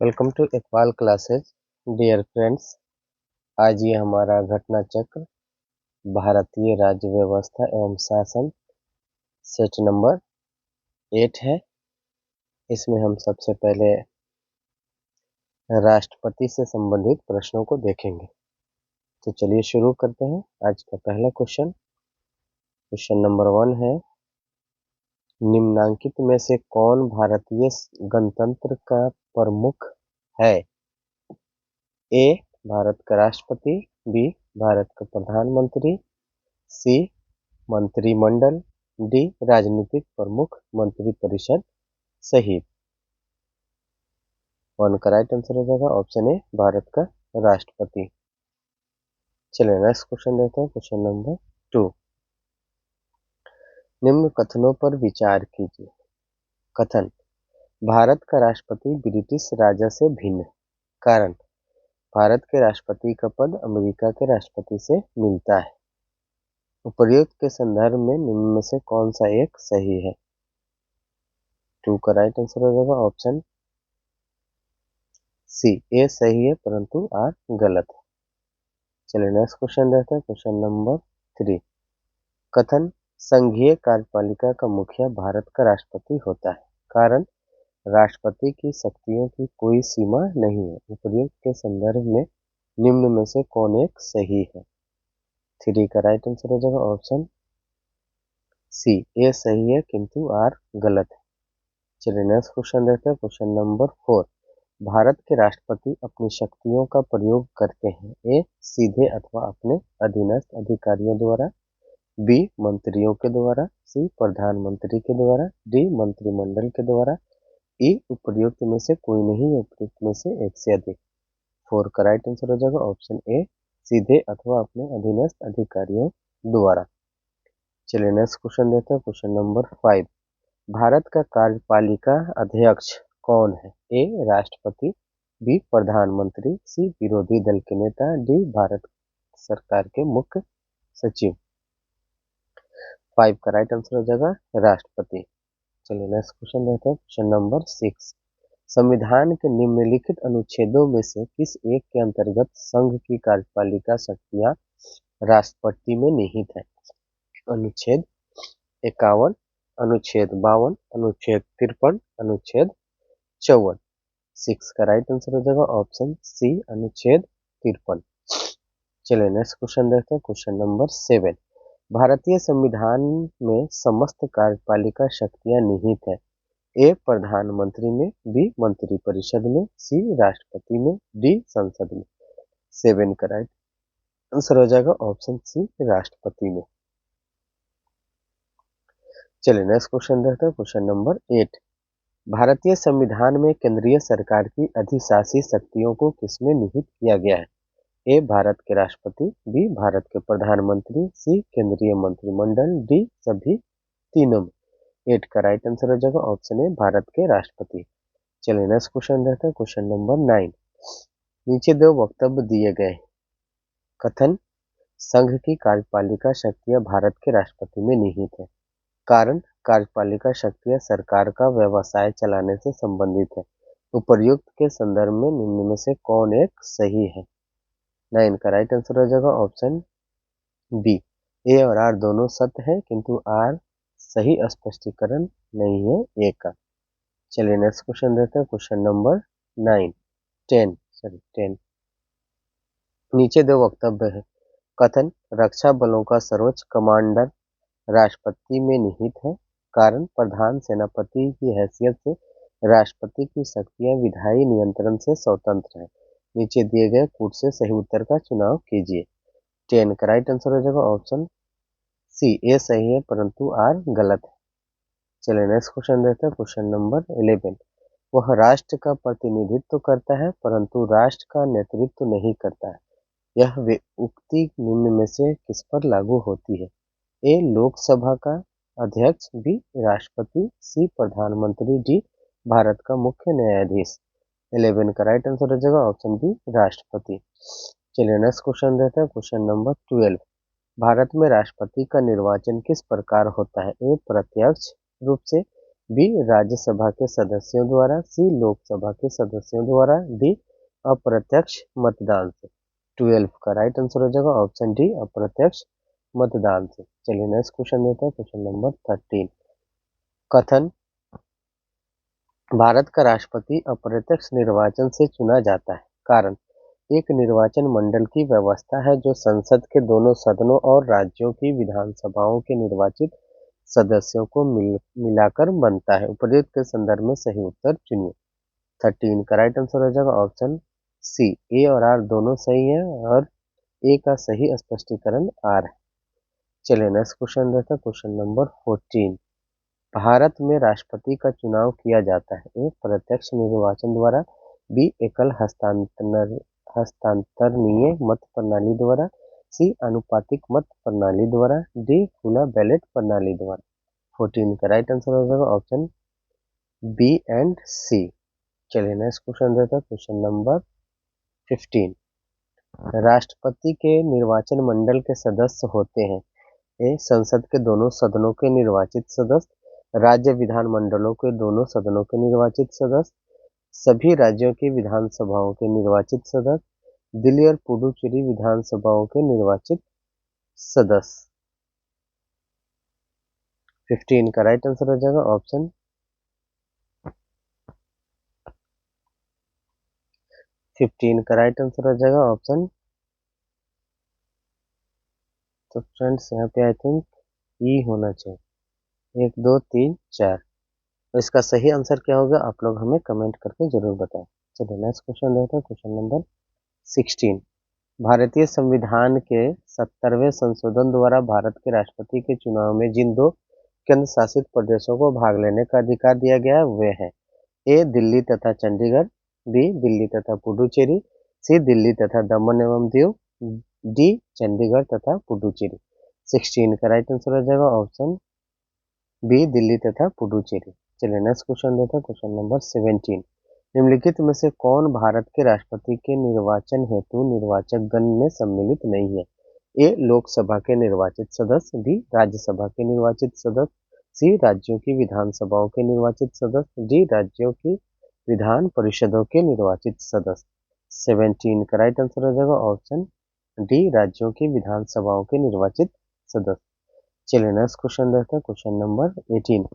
Welcome to Iqbal classes dear friends. आज ये हमारा घटना चक्र भारतीय राज्य व्यवस्था एवं शासन सेट नंबर 8 है। इसमें हम सबसे पहले राष्ट्रपति से संबंधित प्रश्नों को देखेंगे। तो चलिए शुरू करते हैं। आज का पहला क्वेश्चन नंबर 1 है, निम्नांकित में से कौन भारतीय गणतंत्र का प्रमुख है? ए भारत का राष्ट्रपति, बी भारत का प्रधानमंत्री, सी मंत्रिमंडल, डी राजनीतिक प्रमुख मंत्रिपरिषद सहित। वन का राइट आंसर हो जाएगा ऑप्शन ए भारत का राष्ट्रपति। चलिए नेक्स्ट क्वेश्चन देखते हैं। क्वेश्चन नंबर 2, निम्न कथनों पर विचार कीजिए। कथन, भारत का राष्ट्रपति ब्रिटिश राजा से भिन्न है। कारण, भारत के राष्ट्रपति का पद अमेरिका के राष्ट्रपति से मिलता है। उपर्युक्त के संदर्भ में निम्न में से कौन सा एक सही है? 2 का राइट आंसर हो जाएगा ऑप्शन सी, ए सही है परंतु आर गलत है। चलिए नेक्स्ट क्वेश्चन देखते हैं। क्वेश्चन नंबर 3, कथन, संघीय कार्यपालिका का मुखिया भारत का राष्ट्रपति होता है। कारण, राष्ट्रपति की शक्तियों की कोई सीमा नहीं है। उपर्युक्त के संदर्भ में निम्न में से कौन एक सही है? 3 का राइट आंसर हो जाएगा ऑप्शन सी, ए सही है किंतु आर गलत है। चलिए नेक्स्ट क्वेश्चन देखते हैं। क्वेश्चन नंबर 4, भारत के राष्ट्रपति अपनी शक्तियों का प्रयोग करते हैं। ए सीधे अथवा अपने अधीनस्थ अधिकारियों द्वारा, बी मंत्रियों के द्वारा, सी प्रधानमंत्री के द्वारा, डी मंत्रिमंडल के द्वारा, ई उपर्युक्त में से कोई नहीं, उपर्युक्त में से एक से अधिक। 4 का राइट आंसर हो जाएगा ऑप्शन ए सीधे अथवा अपने अधीनस्थ अधिकारियों द्वारा। चलिए नेक्स्ट क्वेश्चन देखते हैं। क्वेश्चन नंबर 5, भारत का कार्यपालिका अध्यक्ष कौन है? ए राष्ट्रपति, बी प्रधानमंत्री, सी विरोधी दल के नेता, डी भारत सरकार के मुख्य सचिव। 5 का राइट आंसर हो जाएगा राष्ट्रपति। चलिए नेक्स्ट क्वेश्चन देखते हैं। क्वेश्चन नंबर 6, संविधान के निम्नलिखित अनुच्छेदों में से किस एक के अंतर्गत संघ की कार्यपालिका शक्तियां राष्ट्रपति में निहित है? अनुच्छेद 51, अनुच्छेद 52, अनुच्छेद 53, अनुच्छेद 54। 6 का राइट आंसर हो जाएगा ऑप्शन सी, अनुच्छेद 53। चलिए नेक्स्ट क्वेश्चन देखते हैं। क्वेश्चन नंबर 7, भारतीय संविधान में समस्त कार्यपालिका शक्तियां निहित है। ए प्रधानमंत्री में, बी मंत्रिपरिषद में, सी राष्ट्रपति में, डी संसद में। 7 का राइट आंसर हो जाएगा ऑप्शन सी, राष्ट्रपति में। चलिए नेक्स्ट क्वेश्चन देखते हैं। क्वेश्चन नंबर 8, भारतीय संविधान में केंद्रीय सरकार की अधिशासी शक्तियों को किसमें निहित किया गया है? ए भारत के राष्ट्रपति, बी भारत के प्रधानमंत्री, सी केंद्रीय मंत्रिमंडल, डी सभी तीनों में। 8 का राइट आंसर हो जाएगा ऑप्शन ए भारत के राष्ट्रपति। चलिए नेक्स्ट क्वेश्चन देखते हैं। क्वेश्चन नंबर 9, नीचे दो वक्तव्य दिए गए। कथन, संघ की कार्यपालिका शक्तियां भारत के राष्ट्रपति में निहित है। कारण, कार्यपालिका शक्तियां सरकार का व्यवसाय चलाने से संबंधित है। उपर्युक्त के संदर्भ में निम्न में से कौन एक सही है? 9 का राइट आंसर हो जाएगा ऑप्शन बी, ए और आर दोनों सत्य है किंतु आर सही स्पष्टीकरण नहीं है ए का। चलिए नेक्स्ट क्वेश्चन देखते हैं। क्वेश्चन नंबर 10, नीचे दो वक्तव्य है। कथन, रक्षा बलों का सर्वोच्च कमांडर राष्ट्रपति में निहित है। कारण, प्रधान सेनापति की हैसियत से राष्ट्रपति की शक्तियां विधायी नियंत्रण से स्वतंत्र है। नीचे दिए गए कूट से सही उत्तर का चुनाव कीजिए। 10 का राइट आंसर हो जाएगा ऑप्शन सी, ए सही है परंतु आर गलत है। चलिए नेक्स्ट क्वेश्चन देखते हैं। क्वेश्चन नंबर 11, वह राष्ट्र का प्रतिनिधित्व करता है परंतु राष्ट्र का नेतृत्व नहीं करता है। यह उक्ति निम्न में से किस पर लागू होती है? ए लोकसभा का अध्यक्ष, बी राष्ट्रपति, सी प्रधानमंत्री, डी भारत का मुख्य न्यायाधीश। 11 का राइट आंसर हो जाएगा ऑप्शन बी, राष्ट्रपति। चलिए नेक्स्ट क्वेश्चन देते हैं। क्वेश्चन नंबर 12, भारत में राष्ट्रपति का निर्वाचन किस प्रकार होता है? ए प्रत्यक्ष रूप से, बी राज्यसभा के सदस्यों द्वारा, सी लोकसभा के सदस्यों द्वारा, डी अप्रत्यक्ष मतदान से। 12 का राइट आंसर हो जाएगा ऑप्शन डी अप्रत्यक्ष मतदान से। चलिए नेक्स्ट क्वेश्चन देते हैं, क्वेश्चन नंबर 13। कथन भारत का राष्ट्रपति अप्रत्यक्ष निर्वाचन से चुना जाता है, कारण एक निर्वाचन मंडल की व्यवस्था है जो संसद के दोनों सदनों और राज्यों की विधानसभाओं के निर्वाचित सदस्यों को मिलाकर बनता है। उपर्युक्त के संदर्भ में सही उत्तर चुनिए। 13 का राइट आंसर हो जाएगा ऑप्शन सी। ए और आर दोनों सही है और ए का सही स्पष्टीकरण आर है। चलिए नेक्स्ट क्वेश्चन देखते हैं, क्वेश्चन नंबर 14। भारत में राष्ट्रपति का चुनाव किया जाता है, ए प्रत्यक्ष निर्वाचन द्वारा, बी एकल हस्तांतरणीय मत प्रणाली द्वारा, सी आनुपातिक मत प्रणाली द्वारा, डी खुला बैलेट प्रणाली द्वारा। 14 का राइट आंसर हो जाएगा ऑप्शन बी एंड सी। चलिए नेक्स्ट क्वेश्चन देते हैं, क्वेश्चन नंबर 15। राष्ट्रपति के निर्वाचन मंडल के सदस्य होते हैं, ए संसद के दोनों सदनों के निर्वाचित सदस्य, राज्य विधानमंडलों के दोनों सदनों के निर्वाचित सदस्य, सभी राज्यों की विधानसभाओं के निर्वाचित सदस्य, दिल्ली और पुडुचेरी विधानसभाओं के निर्वाचित सदस्य। 15 का राइट आंसर हो जाएगा ऑप्शन 15 का राइट आंसर हो जाएगा ऑप्शन, तो फ्रेंड्स यहाँ पे आई थिंक ई होना चाहिए। 1 2 3 4, तो इसका सही आंसर क्या होगा आप लोग हमें कमेंट करके जरूर बताएं। चलिए नेक्स्ट क्वेश्चन देखते हैं, क्वेश्चन नंबर 16। भारतीय संविधान के 70वें संशोधन द्वारा भारत के राष्ट्रपति के चुनाव में जिन दो केंद्र शासित प्रदेशों को भाग लेने का अधिकार दिया गया है वे हैं, ए दिल्ली तथा चंडीगढ़, बी दिल्ली तथा पुडुचेरी, सी दिल्ली तथा दमन एवं दीव, डी चंडीगढ़ तथा पुडुचेरी। 16 का राइट आंसर हो जाएगा ऑप्शन बी दिल्ली तथा पुडुचेरी। चलिए नेक्स्ट क्वेश्चन देखते हैं, क्वेश्चन नंबर 17। निम्नलिखित में से कौन भारत के राष्ट्रपति के निर्वाचन हेतु निर्वाचक गण में सम्मिलित नहीं है, ए लोकसभा के निर्वाचित सदस्य, बी राज्यसभा के निर्वाचित सदस्य, सी राज्यों की विधानसभाओं के निर्वाचित सदस्य, डी राज्यों की विधान परिषदों के निर्वाचित सदस्य। 17 का राइट आंसर हो जाएगा ऑप्शन डी राज्यों की विधानसभाओं के निर्वाचित सदस्य। चलिए नेक्स्ट क्वेश्चन देखते हैं, क्वेश्चन नंबर 18।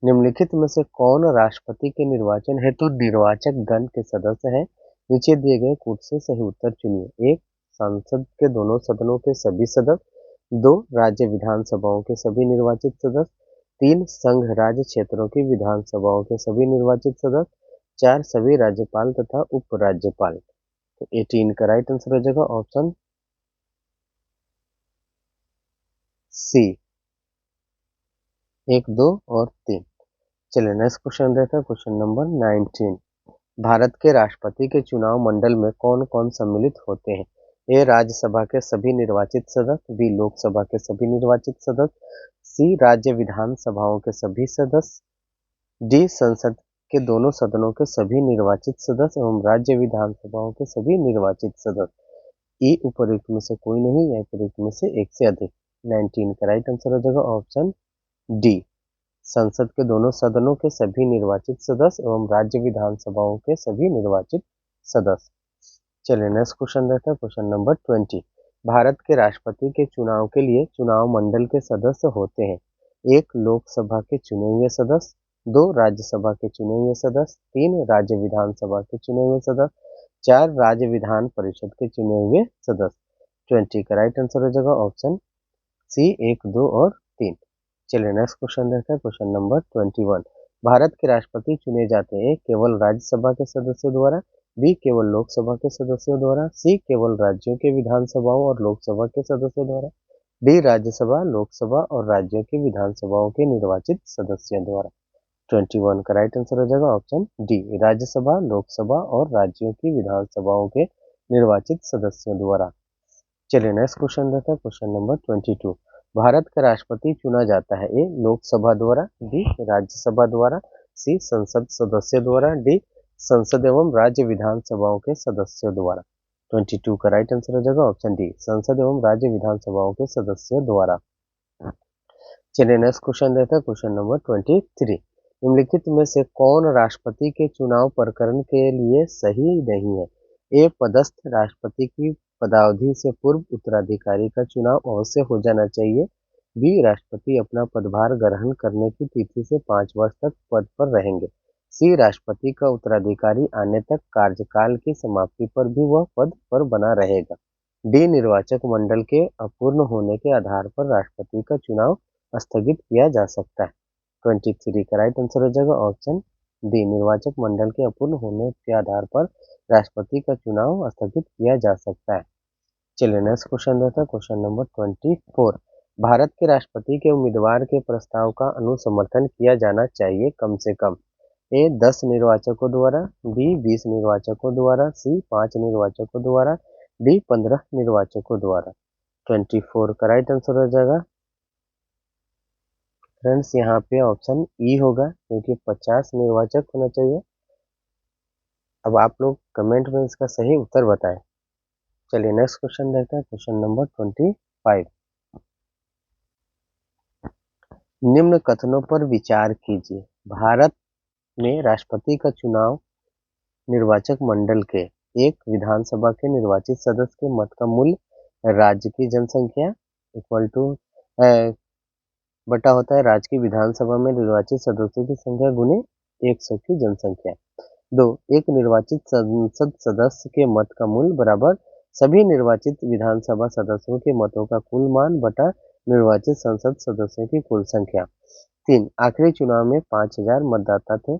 निम्नलिखित में से कौन राष्ट्रपति के निर्वाचन हेतु निर्वाचक गण के सदस्य है, नीचे दिए गए कूट से सही उत्तर चुनिए। 1 संसद के दोनों सदनों के सभी सदस्य, 2 राज्य विधानसभाओं के सभी निर्वाचित सदस्य, 3 संघ राज्य क्षेत्रों की विधानसभाओं के सभी निर्वाचित सदस्य, 4 सभी राज्यपाल तथा उप राज्यपाल। तो 18 का राइट आंसर हो जाएगा ऑप्शन सी, 1 2 और 3। चलिए नेक्स्ट क्वेश्चन देखते हैं, क्वेश्चन नंबर 19। भारत के राष्ट्रपति के चुनाव मंडल में कौन कौन सम्मिलित होते हैं, ए राज्यसभा के सभी निर्वाचित सदस्य, बी लोकसभा के सभी निर्वाचित सदस्य, सी राज्य विधानसभाओं के सभी सदस्य, डी संसद के दोनों सदनों के सभी निर्वाचित सदस्य एवं राज्य विधानसभाओं के सभी निर्वाचित सदस्य। ई उपयुक्त में से कोई नहीं या उपयुक्त में से एक से अधिक। 19 का राइट आंसर हो जाएगा ऑप्शन डी संसद के दोनों सदनों के सभी निर्वाचित सदस्य एवं राज्य विधानसभाओं के सभी निर्वाचित सदस्य। चलिए नेक्स्ट क्वेश्चन देखते हैं, क्वेश्चन नंबर 20। भारत के राष्ट्रपति के चुनाव के लिए चुनाव मंडल के सदस्य होते हैं, 1 लोकसभा के चुने हुए सदस्य, 2 राज्यसभा के चुने हुए सदस्य, 3 राज्य विधानसभा के चुने हुए सदस्य, 4 राज्य विधान परिषद के चुने हुए सदस्य। 20 का राइट आंसर हो जाएगा ऑप्शन सी 1 2 और 3। चलिए नेक्स्ट क्वेश्चन देखते हैं, क्वेश्चन नंबर 21। भारत के राष्ट्रपति चुने जाते हैं, केवल राज्यसभा के सदस्यों द्वारा, बी केवल लोकसभा के सदस्यों द्वारा, सी केवल राज्यों के विधानसभाओं और लोकसभा के सदस्यों द्वारा, डी राज्यसभा लोकसभा और राज्यों की विधानसभाओं के निर्वाचित सदस्यों द्वारा। 21 का राइट आंसर हो जाएगा ऑप्शन डी राज्यसभा लोकसभा और राज्यों की विधानसभाओं के निर्वाचित सदस्यों द्वारा। चलिए नेक्स्ट क्वेश्चन देखते हैं, क्वेश्चन नंबर 22। भारत का राष्ट्रपति चुना जाता है, ए लोकसभा द्वारा, बी राज्यसभा द्वारा, सी संसद सदस्यों द्वारा, डी संसद एवं राज्य विधानसभाओं के सदस्यों द्वारा। 22 का राइट आंसर हो जाएगा ऑप्शन डी संसद एवं राज्य विधानसभाओं के सदस्यों द्वारा। चलिए नेक्स्ट क्वेश्चन देखते हैं, क्वेश्चन नंबर 23। निम्नलिखित में से कौन राष्ट्रपति के चुनाव प्रकरण के लिए सही नहीं है? ए, पदस्थ राष्ट्रपति की पदावधि से पूर्व उत्तराधिकारी का चुनाव अवश्य हो जाना चाहिए। बी, राष्ट्रपति अपना पदभार ग्रहण करने की तिथि से 5 वर्ष तक पद पर रहेंगे। सी, राष्ट्रपति का उत्तराधिकारी आने तक कार्यकाल की समाप्ति पर भी वह पद पर बना रहेगा। डी, निर्वाचक मंडल के अपूर्ण होने के आधार पर राष्ट्रपति का चुनाव स्थगित किया जा सकता है। 23 का राइट आंसर हो जाएगा ऑप्शन डी, निर्वाचक मंडल के अपूर्ण होने के आधार पर राष्ट्रपति का चुनाव स्थगित किया जा सकता है। चलिए नेक्स्ट क्वेश्चन देता है, क्वेश्चन नंबर 24। भारत के राष्ट्रपति के उम्मीदवार के प्रस्ताव का अनुसमर्थन किया जाना चाहिए कम से कम। ए, 10 निर्वाचकों द्वारा, बी, 20 निर्वाचकों द्वारा, सी, 5 निर्वाचकों द्वारा, डी, 15 निर्वाचकों द्वारा। 24 का राइट आंसर हो जाएगा फ्रेंड्स यहाँ पे ऑप्शन ई होगा, क्योंकि 50 निर्वाचक होना चाहिए। अब आप लोग कमेंट में इसका सही उत्तर बताएं। चलिए नेक्स्ट क्वेश्चन देखते हैं, क्वेश्चन नंबर 25। निम्न कथनों पर विचार कीजिए। भारत में राष्ट्रपति का चुनाव निर्वाचक मंडल के एक विधानसभा के निर्वाचित सदस्य के मत का मूल्य राज्य की जनसंख्या इक्वल टू बटा होता है राज्य की विधानसभा में निर्वाचित सदस्यों की संख्या गुने 100 की जनसंख्या। 2, एक निर्वाचित संसद सदस्य के मत का मूल्य बराबर सभी निर्वाचित विधानसभा सदस्यों के मतों का कुल मान बटा निर्वाचित संसद सदस्यों की कुल संख्या। 3, आखिरी चुनाव में 5000 मतदाता थे।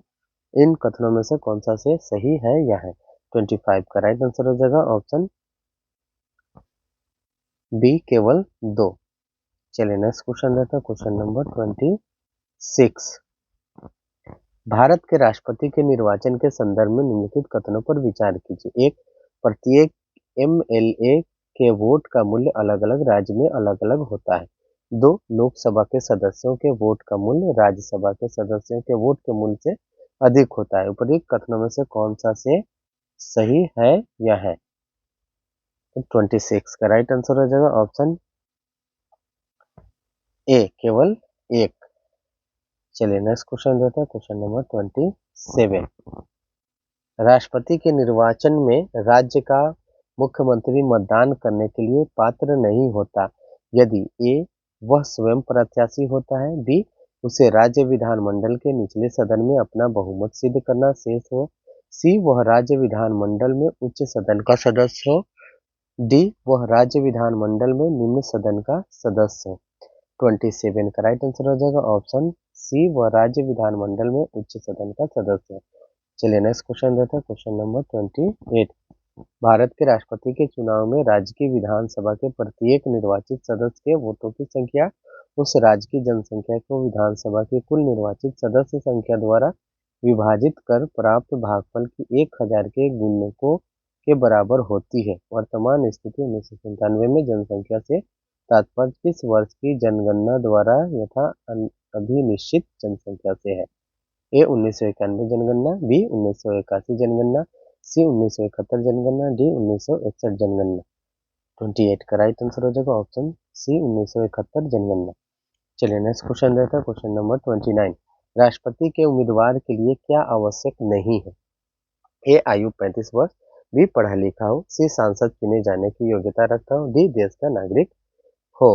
इन कथनों में से कौन सा से सही है या है? 25 का राइट आंसर हो जाएगा ऑप्शन बी, केवल 2। चलिए नेक्स्ट क्वेश्चन रहता है, क्वेश्चन नंबर 26। भारत के राष्ट्रपति के निर्वाचन के संदर्भ में निम्नलिखित कथनों पर विचार कीजिए। एक, प्रत्येक एमएलए के वोट का मूल्य अलग अलग राज्य में अलग अलग होता है। 2, लोकसभा के सदस्यों के वोट का मूल्य राज्यसभा के सदस्यों के वोट के मूल्य से अधिक होता है। उपरोक्त कथनों में से कौन सा से सही है या है? 26 का राइट आंसर हो जाएगा ऑप्शन ए, केवल 1। चलिए नेक्स्ट क्वेश्चन देता है, क्वेश्चन नंबर 27। राष्ट्रपति के निर्वाचन में राज्य का मुख्यमंत्री मतदान करने के लिए पात्र नहीं होता यदि ए, वह स्वयं प्रत्याशी होता है, बी, उसे राज्य विधानमंडल के निचले सदन में अपना बहुमत सिद्ध करना शेष हो, सी, वह राज्य विधानमंडल में उच्च सदन का सदस्य हो, डी, वह राज्य विधानमंडल में निम्न सदन का सदस्य हो। 27 का राइट आंसर हो जाएगा ऑप्शन सी, वह राज्य विधानमंडल में उच्च सदन का सदस्य है। चलिए नेक्स्ट क्वेश्चन देते हैं, क्वेश्चन नंबर 28। भारत के राष्ट्रपति के चुनाव में राज्य की विधानसभा के प्रत्येक निर्वाचित सदस्य के वोटों की संख्या उस राज्य की जनसंख्या को विधानसभा की कुल निर्वाचित सदस्य संख्या द्वारा विभाजित कर प्राप्त भागफल की 1000 के गुणकों के बराबर होती है। वर्तमान स्थिति 1997 में जनसंख्या से तात्पर्य किस वर्ष की जनगणना द्वारा यथा अभिनिश्चित जनसंख्या से है? ए, 1991 जनगणना, बी, 1981 जनगणना, सी, 1971 जनगणना, डी, 1961 जनगणना। 28 का राइट आंसर हो जाएगा ऑप्शन सी, 1971 जनगणना। चलिए नेक्स्ट क्वेश्चन रहता है, क्वेश्चन नंबर 29। राष्ट्रपति के उम्मीदवार के लिए क्या आवश्यक नहीं है? ए, आयु 35 वर्ष, बी, पढ़ा लिखा हो, सी, सांसद चुने जाने की योग्यता रखता हो, डी, देश का नागरिक हो।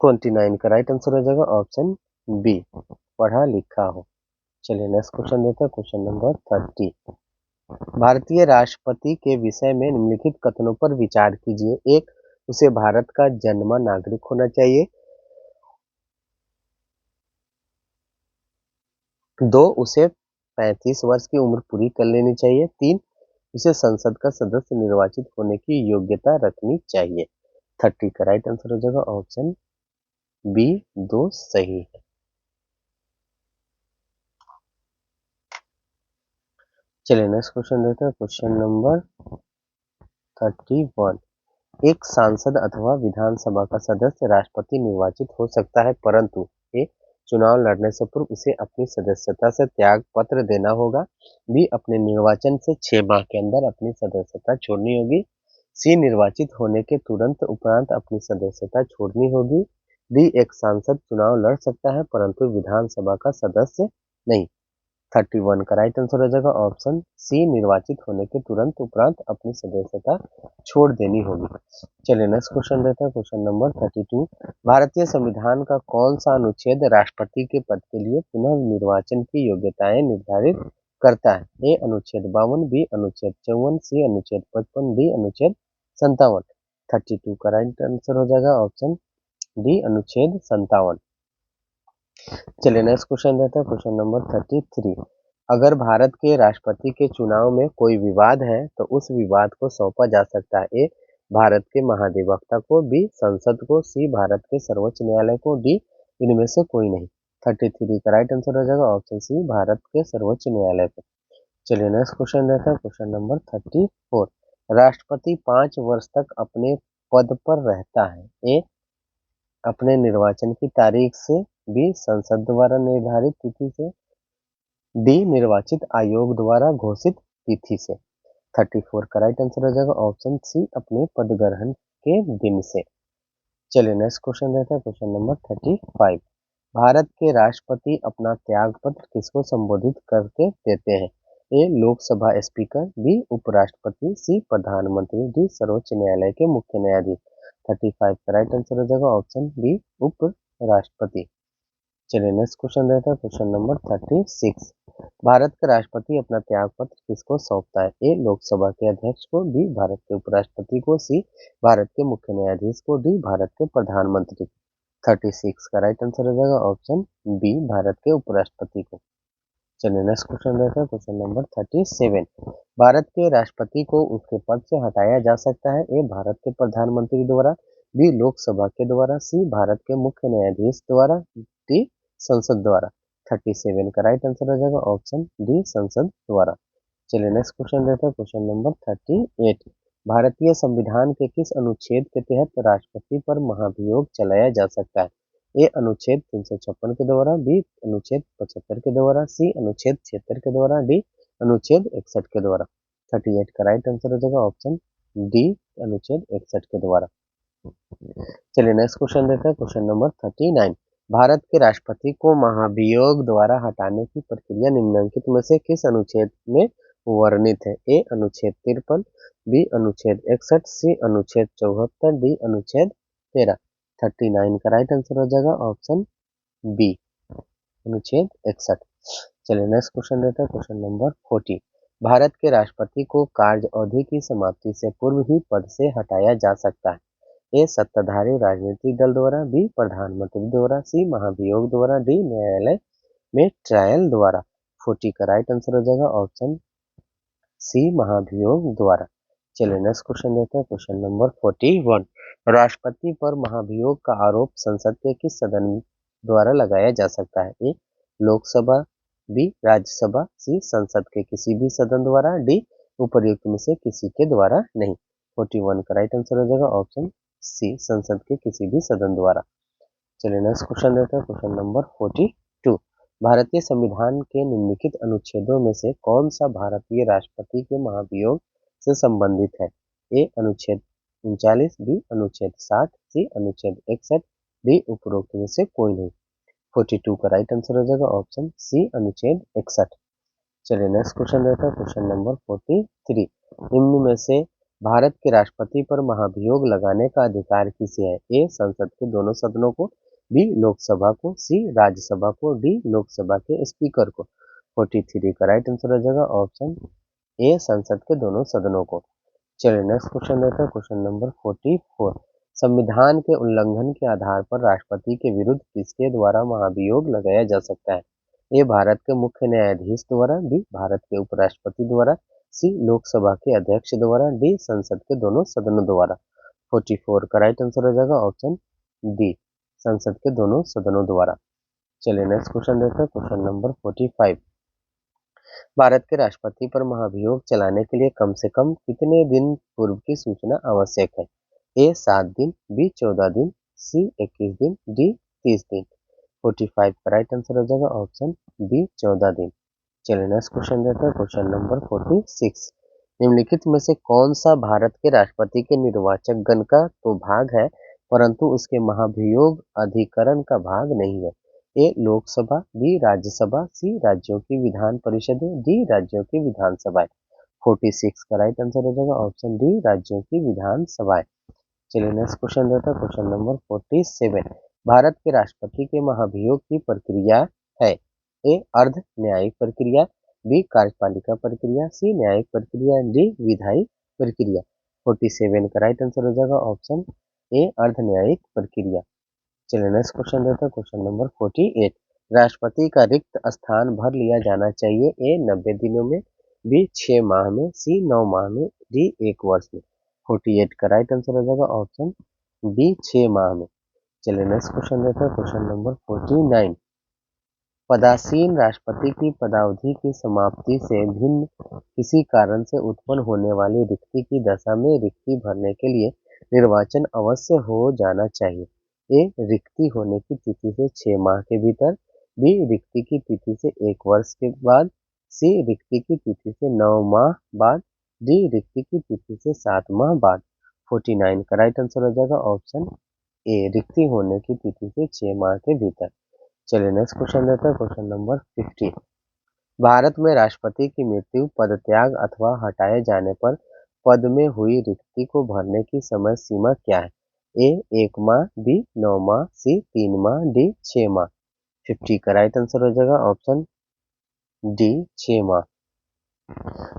29 का राइट आंसर हो जाएगा ऑप्शन बी, पढ़ा लिखा हो। चलिए नेक्स्ट क्वेश्चन देते हैं, क्वेश्चन नंबर 30। भारतीय राष्ट्रपति के विषय में निम्नलिखित कथनों पर विचार कीजिए। 1, उसे भारत का जन्मा नागरिक होना चाहिए। 2, उसे 35 वर्ष की उम्र पूरी कर लेनी चाहिए। 3, उसे संसद का सदस्य निर्वाचित होने की योग्यता रखनी चाहिए। 30 का राइट आंसर हो जाएगा ऑप्शन बी, 2 सही है। चलिए नेक्स्ट क्वेश्चन देते हैं, क्वेश्चन नंबर 31। एक सांसद अथवा विधानसभा का सदस्य राष्ट्रपति निर्वाचित हो सकता है, परंतु ए, चुनाव लड़ने से पूर्व उसे अपनी सदस्यता से त्याग पत्र देना होगा, बी, अपने निर्वाचन से 6 माह के अंदर अपनी सदस्यता छोड़नी होगी, सी, निर्वाचित होने के तुरंत उपरांत अपनी सदस्यता छोड़नी होगी, डी एक सांसद चुनाव लड़ सकता है परंतु विधानसभा का सदस्य नहीं। 31 का राइट आंसर हो जाएगा ऑप्शन सी, निर्वाचित होने के तुरंत उपरांत अपनी सदस्यता छोड़ देनी होगी। चलिए नेक्स्ट क्वेश्चन देते हैं, क्वेश्चन नंबर 32। भारतीय संविधान का कौन सा अनुच्छेद राष्ट्रपति के पद के लिए पुनः निर्वाचन की योग्यताएं निर्धारित करता है? ए अनुच्छेद 52, बी अनुच्छेद 54, सी अनुच्छेद 55, डी अनुच्छेद 57। 32 का राइट आंसर हो जाएगा ऑप्शन डी, अनुच्छेद 57। चलिए नेक्स्ट क्वेश्चन देते हैं, क्वेश्चन नंबर 33। अगर भारत के राष्ट्रपति के चुनाव में कोई विवाद है तो उस विवाद को सौंपा जा सकता है? ए भारत के महाधिवक्ता को, बी संसद को, सी भारत के सर्वोच्च न्यायालय को, डी इनमें से कोई नहीं। 33 का राइट आंसर हो जाएगा ऑप्शन सी, भारत के सर्वोच्च न्यायालय को। चलिए नेक्स्ट क्वेश्चन देते हैं, क्वेश्चन नंबर 34। राष्ट्रपति 5 वर्ष तक अपने पद पर रहता है? ए अपने निर्वाचन की तारीख से, बी संसद द्वारा निर्धारित तिथि से, डी निर्वाचित आयोग द्वारा घोषित तिथि से। 34 का राइट आंसर हो जाएगा ऑप्शन सी, अपने पद ग्रहण के दिन से। चलिए नेक्स्ट क्वेश्चन देते हैं, क्वेश्चन नंबर 35। भारत के राष्ट्रपति अपना त्याग पत्र किसको संबोधित करके देते हैं? ए लोकसभा स्पीकर, बी उपराष्ट्रपति, सी प्रधानमंत्री, डी सर्वोच्च न्यायालय के मुख्य न्यायाधीश। 35 का राइट आंसर हो जाएगा ऑप्शन बी, उपराष्ट्रपति। चलिए नेक्स्ट क्वेश्चन देते हैं, क्वेश्चन नंबर 36। भारत के राष्ट्रपति अपना त्याग पत्र किसको सौंपता है? ए लोकसभा के अध्यक्ष को, बी भारत के उपराष्ट्रपति को, सी भारत के मुख्य न्यायाधीश को, डी भारत के प्रधानमंत्री। 36 का राइट आंसर हो जाएगा ऑप्शन बी, भारत के उपराष्ट्रपति को। चलिए नेक्स्ट क्वेश्चन देते हैं, क्वेश्चन नंबर 37। भारत के राष्ट्रपति को उसके पद से हटाया जा सकता है? ए भारत के प्रधानमंत्री द्वारा, बी लोकसभा के द्वारा, सी भारत के मुख्य न्यायाधीश द्वारा, डी संसद द्वारा। 37 का राइट आंसर हो जाएगा ऑप्शन डी, संसद द्वारा। चलिए नेक्स्ट क्वेश्चन देते हैं, क्वेश्चन नंबर 38। भारतीय संविधान के किस अनुच्छेद के तहत राष्ट्रपति पर महाभियोग चलाया जा सकता है? ए अनुच्छेद 356 के द्वारा, बी अनुच्छेद 75 के द्वारा, सी अनुच्छेद 76 के द्वारा, डी अनुच्छेद 61 के द्वारा। 38 का राइट आंसर हो जाएगा ऑप्शन डी, अनुच्छेद 61 के द्वारा। चलिए नेक्स्ट क्वेश्चन देते हैं, क्वेश्चन नंबर 39। भारत के राष्ट्रपति को महाभियोग द्वारा हटाने की प्रक्रिया निम्नलिखित में से किस अनुच्छेद में वर्णित है? ए अनुच्छेद 53, बी अनुच्छेद 61, सी अनुच्छेद 74, डी अनुच्छेद 13। 39 का राइट आंसर हो जाएगा ऑप्शन बी, अनुच्छेद 61। चलिए नेक्स्ट क्वेश्चन देते हैं, क्वेश्चन नंबर 40। भारत के राष्ट्रपति को कार्य अवधि की समाप्ति से पूर्व ही पद से हटाया जा सकता है? ए सत्ताधारी राजनीतिक दल द्वारा, बी प्रधानमंत्री द्वारा, सी महाभियोग द्वारा, डी न्यायालय में ट्रायल द्वारा। 40 का राइट आंसर हो जाएगा ऑप्शन सी, महाभियोग द्वारा। चलिए नेक्स्ट क्वेश्चन देते हैं, क्वेश्चन नंबर 41। राष्ट्रपति पर महाभियोग का आरोप संसद के किस सदन द्वारा लगाया जा सकता है? ए लोकसभा, बी राज्यसभा, सी संसद के किसी भी सदन द्वारा, डी उपर्युक्त में से किसी के द्वारा नहीं। 41 का राइट आंसर हो जाएगा ऑप्शन सी, संसद के किसी भी सदन द्वारा। चलिए नेक्स्ट क्वेश्चन देते हैं, क्वेश्चन नंबर 42। भारतीय संविधान के निम्नलिखित अनुच्छेदों में से कौन सा भारतीय राष्ट्रपति के महाभियोग से संबंधित है? ए अनुच्छेद 39, बी अनुच्छेद 60, सी अनुच्छेद 61, डी उपरोक्त में से कोई नहीं। 42 का राइट आंसर हो जाएगा ऑप्शन सी, अनुच्छेद 61। चलिए नेक्स्ट क्वेश्चन देते हैं, क्वेश्चन नंबर 43। निम्न में से भारत के राष्ट्रपति पर महाभियोग लगाने का अधिकार किसे है? ए संसद के दोनों सदनों को, बी लोकसभा को, सी राज्यसभा को, डी लोकसभा के स्पीकर को। 43 का राइट आंसर हो जाएगा ऑप्शन ए, संसद के दोनों सदनों को। चलिए नेक्स्ट क्वेश्चन देते हैं, क्वेश्चन नंबर 44। संविधान के उल्लंघन के आधार पर राष्ट्रपति के विरुद्ध किसके द्वारा महाभियोग लगाया जा सकता है? ए भारत के मुख्य न्यायाधीश द्वारा, बी भारत के उपराष्ट्रपति द्वारा, सी लोकसभा के अध्यक्ष द्वारा, डी संसद के दोनों सदनों द्वारा। 44 का राइट आंसर हो जाएगा ऑप्शन डी, संसद के दोनों सदनों द्वारा। चलिए नेक्स्ट क्वेश्चन देते हैं, क्वेश्चन नंबर 45। भारत के राष्ट्रपति पर महाभियोग चलाने के लिए कम से कम कितने दिन पूर्व की सूचना आवश्यक है? ए 7 दिन, बी 14 दिन, सी 21 दिन, डी 30 दिन। 45 का राइट आंसर हो जाएगा ऑप्शन बी, 14 दिन। चलिए नेक्स्ट क्वेश्चन देते हैं, क्वेश्चन नंबर 46। निम्नलिखित में से कौन सा भारत के राष्ट्रपति के निर्वाचक गण का तो भाग है परंतु उसके महाभियोग अधिकरण का भाग नहीं है। ए लोकसभा, बी राज्यसभा, सी राज्यों की विधान परिषदें, डी राज्यों की विधानसभाएं। 46 का राइट आंसर हो जाएगा ऑप्शन डी, राज्यों की विधानसभाएं। चलिए नेक्स्ट क्वेश्चन देता है, क्वेश्चन नंबर 47। भारत के राष्ट्रपति के महाभियोग की प्रक्रिया है। ए अर्ध न्यायिक प्रक्रिया, बी कार्यपालिका प्रक्रिया, सी न्यायिक प्रक्रिया, डी विधायी प्रक्रिया। 47 का राइट आंसर हो जाएगा ऑप्शन ए, अर्ध न्यायिक प्रक्रिया। चलिए नेक्स्ट क्वेश्चन देता है, क्वेश्चन नंबर 48। राष्ट्रपति का रिक्त स्थान भर लिया जाना चाहिए। ए 90 दिनों में, बी 6 माह में, सी 9 माह में, डी 1 वर्ष में। 48 का राइट आंसर हो जाएगा ऑप्शन बी, 6 माह में। चलिए नेक्स्ट क्वेश्चन देते हैं, क्वेश्चन नंबर 49। पदासीन राष्ट्रपति की पदावधि की समाप्ति से भिन्न किसी कारण से उत्पन्न होने वाली रिक्ति की दशा में रिक्ति भरने के लिए निर्वाचन अवश्य हो जाना चाहिए। ए रिक्ति होने की तिथि से 6 माह के भीतर, बी रिक्ति की तिथि से 1 वर्ष के बाद, सी रिक्ति की तिथि से 9 माह बाद, डी रिक्ति की तिथि से 7 माह बाद। 49 का राइट आंसर हो जाएगा ऑप्शन ए, रिक्ति होने की तिथि से 6 माह के भीतर। चलिए नेक्स्ट क्वेश्चन देते हैं, क्वेश्चन नंबर 50। भारत में राष्ट्रपति की मृत्यु, पदत्याग अथवा हटाए जाने पर पद में हुई रिक्ति को भरने की समय सीमा क्या है। ए 1 माह, बी 9 माह, सी 3 माह, डी 6 माह। 50 का राइट आंसर हो जाएगा ऑप्शन डी, 6 माह।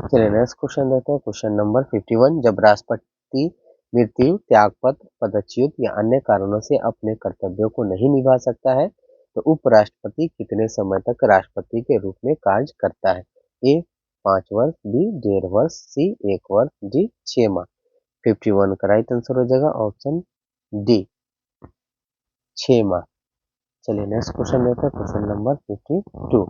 चलिए नेक्स्ट क्वेश्चन देते हैं, क्वेश्चन नंबर 51। जब राष्ट्रपति मृत्यु, त्यागपत्र, पदच्युत या अन्य कारणों से अपने कर्तव्यों को नहीं निभा सकता है तो उपराष्ट्रपति कितने समय तक राष्ट्रपति के रूप में कार्य करता है। ए 5 वर्ष, बी 1.5 वर्ष, सी 1 वर्ष, डी 6 माह। 51 का राइट आंसर हो जाएगा ऑप्शन डी, 6 माह। चलिए नेक्स्ट क्वेश्चन देते हैं, क्वेश्चन नंबर 52।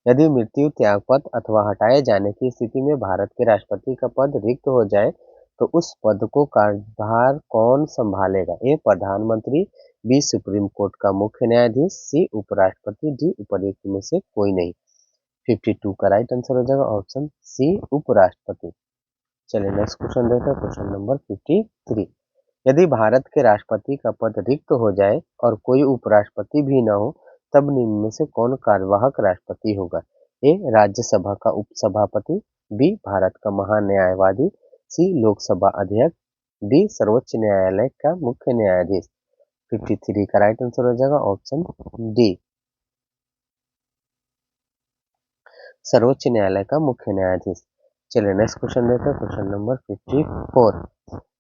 यदि मृत्यु, त्यागपत्र अथवा हटाए जाने की स्थिति में भारत के राष्ट्रपति का पद रिक्त हो जाए तो उस पद को कार्यभार कौन संभालेगा। ए प्रधानमंत्री, बी सुप्रीम कोर्ट का मुख्य न्यायाधीश, सी उपराष्ट्रपति, डी उपर्युक्त में से कोई नहीं। 52 का राइट आंसर हो जाएगा ऑप्शन सी, उपराष्ट्रपति। चलिए नेक्स्ट क्वेश्चन देते हैं, क्वेश्चन नंबर 53। यदि भारत के राष्ट्रपति का पद रिक्त हो जाए और कोई उपराष्ट्रपति भी न हो तब निम्न में से कौन कार्यवाहक राष्ट्रपति होगा। ए राज्यसभा का उपसभापति, बी भारत का महान्यायवादी, सी लोकसभा अध्यक्ष, डी सर्वोच्च न्यायालय का मुख्य न्यायाधीश। 53 का राइट आंसर हो जाएगा ऑप्शन डी, सर्वोच्च न्यायालय का मुख्य न्यायाधीश। चलिए नेक्स्ट क्वेश्चन देते हैं, क्वेश्चन नंबर 54।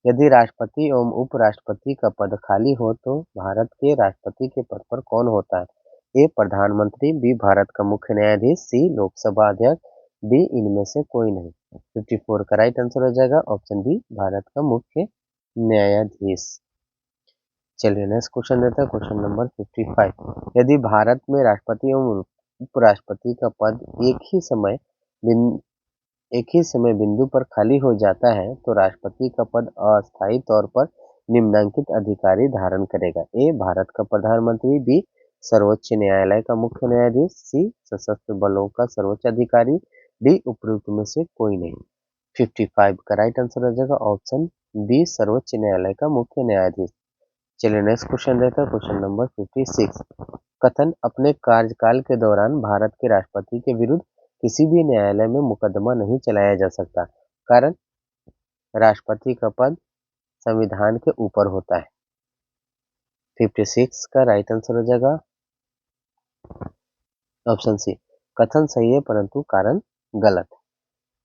यदि राष्ट्रपति एवं उपराष्ट्रपति का पद खाली हो तो भारत के राष्ट्रपति के पद पर कौन होता है। ए प्रधानमंत्री, बी भारत का मुख्य न्यायाधीश, सी लोकसभा अध्यक्ष, डी इनमें से कोई नहीं। 54 का राइट आंसर हो जाएगा ऑप्शन बी, भारत का मुख्य न्यायाधीश। चलिए नेक्स्ट क्वेश्चन देते हैं, क्वेश्चन नंबर 55। यदि भारत में राष्ट्रपति एवं उपराष्ट्रपति का पद एक ही समय बिंदु पर खाली हो जाता है तो राष्ट्रपति का पद अस्थायी तौर पर निम्नलिखित अधिकारी धारण करेगा। ए भारत का प्रधानमंत्री, बी सर्वोच्च न्यायालय का मुख्य न्यायाधीश, सी सशस्त्र बलों का सर्वोच्च अधिकारी, डी उपरोक्त में से कोई नहीं। 55 का राइट आंसर हो जाएगा ऑप्शन बी, सर्वोच्च न्यायालय का मुख्य न्यायाधीश। चलिए नेक्स्ट क्वेश्चन देता है, क्वेश्चन नंबर 56। कथन अपने कार्यकाल के दौरान भारत के राष्ट्रपति के विरुद्ध किसी भी न्यायालय में मुकदमा नहीं चलाया जा सकता। कारण राष्ट्रपति का पद संविधान के ऊपर होता है। 56 का राइट आंसर हो जाएगा ऑप्शन सी, कथन सही है परंतु कारण गलत।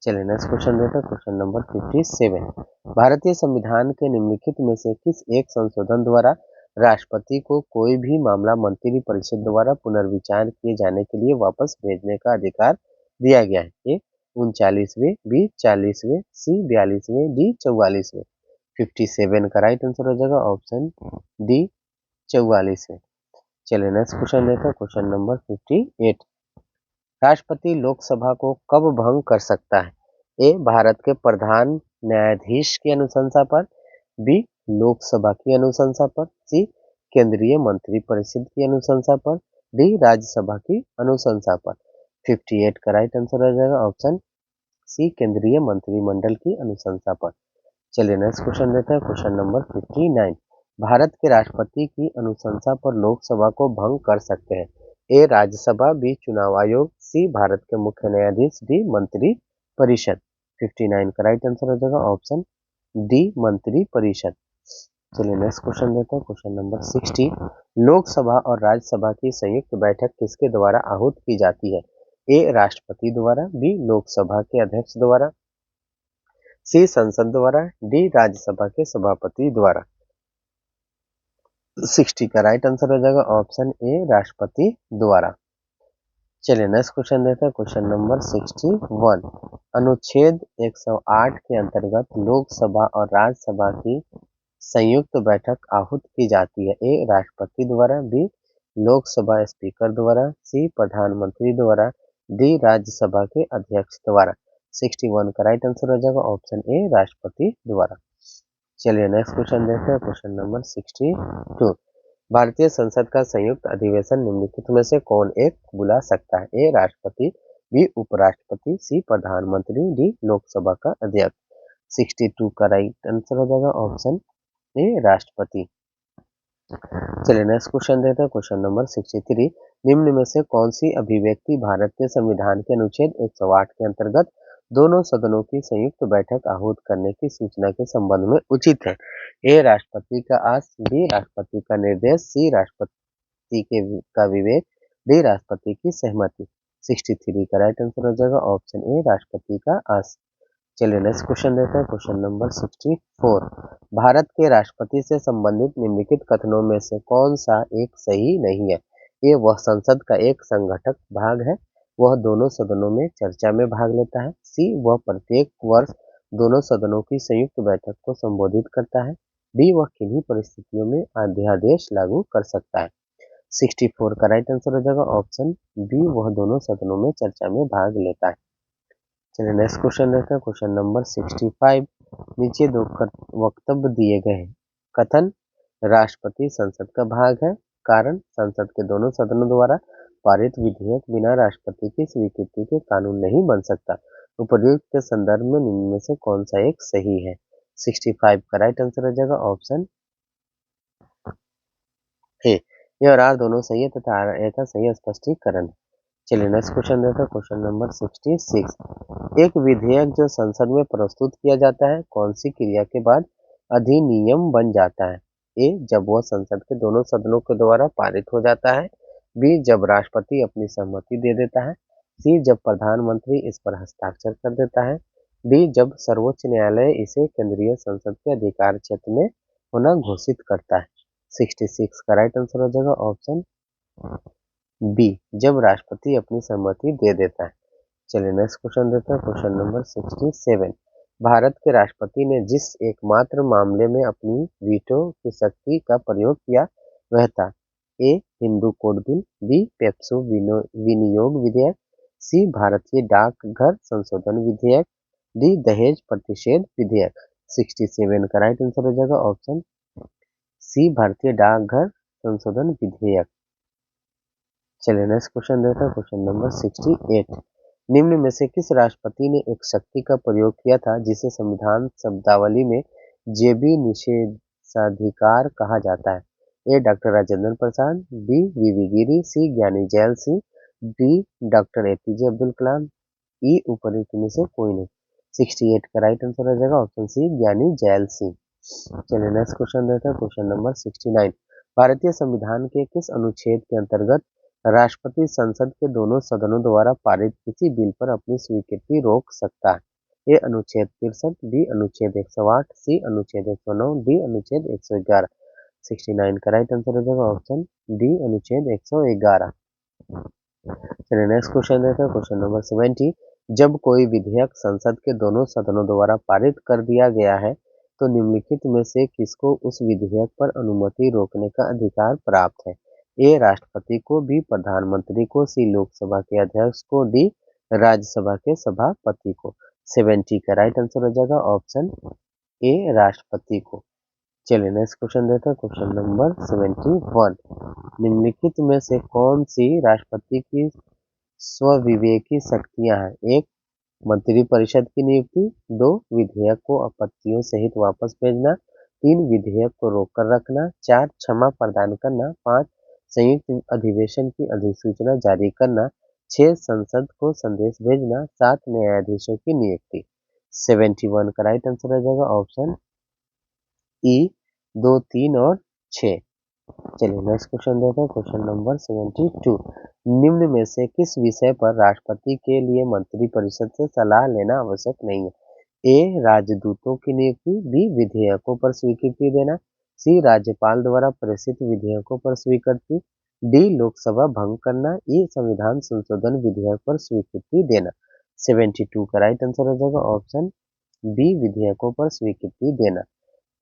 चलिए नेक्स्ट क्वेश्चन देते हैं, क्वेश्चन नंबर 57। भारतीय संविधान के निम्नलिखित में से किस एक संशोधन द्वारा राष्ट्रपति को कोई भी मामला मंत्री परिषद द्वारा पुनर्विचार किए जाने के लिए वापस भेजने का अधिकार दिया गया है। ए 39वें, बी 40वें, सी 42वें, डी 44वें। 57 का राइट आंसर हो जाएगा ऑप्शन डी, 44वें। चलिए नेक्स्ट क्वेश्चन देते हैं, क्वेश्चन नंबर 58। राष्ट्रपति लोकसभा को कब भंग कर सकता है। ए भारत के प्रधान न्यायाधीश की अनुशंसा पर, बी लोकसभा की अनुशंसा पर, सी केंद्रीय मंत्री परिषद की अनुशंसा पर, डी राज्यसभा की अनुशंसा पर। 58 का राइट आंसर हो जाएगा ऑप्शन सी, केंद्रीय मंत्रिमंडल की अनुशंसा पर। चलिए नेक्स्ट क्वेश्चन देते हैं, क्वेश्चन नंबर 59। भारत के राष्ट्रपति की अनुशंसा पर लोकसभा को भंग कर सकते हैं? ए राज्यसभा, बी चुनाव आयोग, सी भारत के मुख्य न्यायाधीश, डी मंत्री परिषद। 59 का राइट आंसर हो जाएगा ऑप्शन डी मंत्री परिषद। चलिए नेक्स्ट क्वेश्चन देखते हैं, क्वेश्चन नंबर 60। लोकसभा और राज्यसभा की संयुक्त बैठक किसके द्वारा आहूत की जाती है? ए राष्ट्रपति द्वारा, बी लोकसभा के अध्यक्ष द्वारा, सी संसद द्वारा, डी राज्यसभा के सभापति द्वारा। 60 का राइट आंसर हो जाएगा ऑप्शन ए राष्ट्रपति द्वारा। चलिए नेक्स्ट क्वेश्चन देखते हैं, क्वेश्चन नंबर 61। अनुच्छेद 108 के अंतर्गत लोकसभा और राज्यसभा की संयुक्त बैठक आहूत की जाती है? ए राष्ट्रपति द्वारा, बी लोकसभा स्पीकर द्वारा, सी प्रधानमंत्री द्वारा, डी राज्यसभा के अध्यक्ष द्वारा। 61 का राइट आंसर हो जाएगा ऑप्शन ए राष्ट्रपति द्वारा। चलिए नेक्स्ट क्वेश्चन देखते हैं, क्वेश्चन नंबर 62। भारतीय संसद का संयुक्त अधिवेशन निम्नलिखित में से कौन एक बुला सकता है? ए राष्ट्रपति, बी उपराष्ट्रपति, सी प्रधानमंत्री, डी लोकसभा का अध्यक्ष। 62 का राइट आंसर हो जाएगा ऑप्शन ए राष्ट्रपति। चलिए नेक्स्ट क्वेश्चन देते हैं, क्वेश्चन नंबर 63। निम्न में से कौन सी अभिव्यक्ति भारत के संविधान के अनुच्छेद 108 के अंतर्गत दोनों सदनों की संयुक्त बैठक आहूत करने की सूचना के संबंध में उचित है? ए राष्ट्रपति का आदेश, बी राष्ट्रपति का निर्देश, सी राष्ट्रपति का विवेक, डी राष्ट्रपति की सहमति। 63 का राइट आंसर हो जाएगा ऑप्शन ए राष्ट्रपति का आदेश। चलिए नेक्स्ट क्वेश्चन देखते हैं, क्वेश्चन नंबर 64। भारत के राष्ट्रपति से संबंधित निम्नलिखित कथनों में से कौन सा एक सही नहीं है? ए वह संसद का एक संगठक भाग है, वह दोनों सदनों में चर्चा में भाग लेता है, सी वह प्रत्येक वर्ष दोनों सदनों की संयुक्त बैठक को संबोधित करता है, डी वह किन्हीं परिस्थितियों में अध्यादेश लागू कर सकता है। 64 का राइट आंसर हो जाएगा ऑप्शन बी वह दोनों सदनों में चर्चा में भाग लेता है। चलिए नेक्स्ट क्वेश्चन देखते हैं, क्वेश्चन नंबर 65। नीचे दो वक्तव्य दिए गए हैं। कथन राष्ट्रपति संसद का भाग है, कारण संसद के दोनों सदनों द्वारा पारित विधेयक बिना राष्ट्रपति की स्वीकृति के कानून नहीं बन सकता। उपर्युक्त के संदर्भ में निम्न में से कौन सा एक सही है? 65 का राइट आंसर हो जाएगा ऑप्शन ए। ये और आर दोनों सही है तथा आर ए का सही स्पष्टीकरण है। चलिए नेक्स्ट क्वेश्चन देखते हैं, क्वेश्चन नंबर 66। एक विधेयक जो संसद में प्रस्तुत किया जाता है कौन सी क्रिया के बाद अधिनियम बन जाता है? ए जब वह संसद के दोनों सदनों के द्वारा पारित हो जाता है, बी जब राष्ट्रपति अपनी सहमति दे देता है, सी जब प्रधानमंत्री इस पर हस्ताक्षर कर देता है, डी जब सर्वोच्च न्यायालय इसे केंद्रीय संसद के अधिकार क्षेत्र में होना घोषित करता है। 66 का राइट आंसर हो जाएगा ऑप्शन बी जब राष्ट्रपति अपनी सहमति दे देता है। चलिए नेक्स्ट क्वेश्चन देते हैं, क्वेश्चन नंबर 67। भारत के राष्ट्रपति ने जिस एकमात्र मामले में अपनी वीटो की शक्ति का प्रयोग किया वह था? ए हिंदू कोड बिल, बी पेप्सो विनियोग विधेयक, सी भारतीय डाकघर संशोधन विधेयक, डी दहेज प्रतिषेध विधेयक। 67 का राइट आंसर हो जाएगा ऑप्शन सी भारतीय डाकघर संशोधन विधेयक। चलिए नेक्स्ट क्वेश्चन देखते हैं, क्वेश्चन नंबर 68। निम्न में से किस राष्ट्रपति ने एक शक्ति का प्रयोग किया था जिसे संविधान शब्दावली में जेबी निषेधाधिकार कहा जाता है? A doctor Rajendra Prasad, B VV Giri, C Gyani Zail Singh, D doctor APJ Abdul Kalam, E उपयुक्त में से कोई नहीं। 68 का राइट आंसर हो जाएगा ऑप्शन सी ज्ञानी जैल सिंह। चलिए नेक्स्ट क्वेश्चन देखते हैं, क्वेश्चन नंबर 69। भारतीय संविधान के किस अनुच्छेद के अंतर्गत राष्ट्रपति संसद के दोनों सदनों द्वारा पारित किसी बिल पर अपनी स्वीकृति रोक सकता है? ए अनुच्छेद 63, बी अनुच्छेद 108, सी अनुच्छेद 109, डी अनुच्छेद 111। 69 का राइट आंसर हो जाएगा ऑप्शन डी अनुच्छेद 111। चलिए नेक्स्ट क्वेश्चन देखते हैं, क्वेश्चन नंबर 70। जब कोई विधेयक संसद के दोनों सदनों द्वारा पारित कर दिया गया है तो निम्नलिखित में से किसको उस विधेयक पर अनुमति रोकने का अधिकार प्राप्त है? ए राष्ट्रपति को, बी प्रधानमंत्री को, सी लोकसभा के अध्यक्ष को, डी राज्यसभा के सभापति को। 70 का राइट आंसर हो जाएगा ऑप्शन ए राष्ट्रपति को। चलिए नेक्स्ट क्वेश्चन देखते हैं, क्वेश्चन नंबर 71। निम्नलिखित में से कौन सी राष्ट्रपति की स्वविवेकी शक्तियां हैं? एक मंत्रिपरिषद की नियुक्ति, दो विधेयक को आपत्तियों सहित वापस भेजना, 3 विधेयक को रोककर रखना, 4 क्षमा प्रदान करना, 5 संयुक्त अधिवेशन की अधिसूचना जारी करना, 6 संसद को संदेश भेजना, 7 न्यायाधीशों की नियुक्ति। 71 का राइट आंसर हो जाएगा ऑप्शन ई 2, 3 और 6। चलिए नेक्स्ट क्वेश्चन देखते हैं, क्वेश्चन नंबर 72। निम्न में से किस विषय पर राष्ट्रपति के लिए मंत्रिपरिषद से सलाह लेना आवश्यक नहीं है? ए राजदूतों की नियुक्ति, बी विधेयकों पर स्वीकृति देना, सी राज्यपाल द्वारा प्रेषित विधेयकों पर स्वीकृति, डी लोकसभा भंग करना, ई संविधान संशोधन विधेयक पर स्वीकृति देना। 72 का राइट आंसर हो जाएगा ऑप्शन बी विधेयकों पर स्वीकृति देना।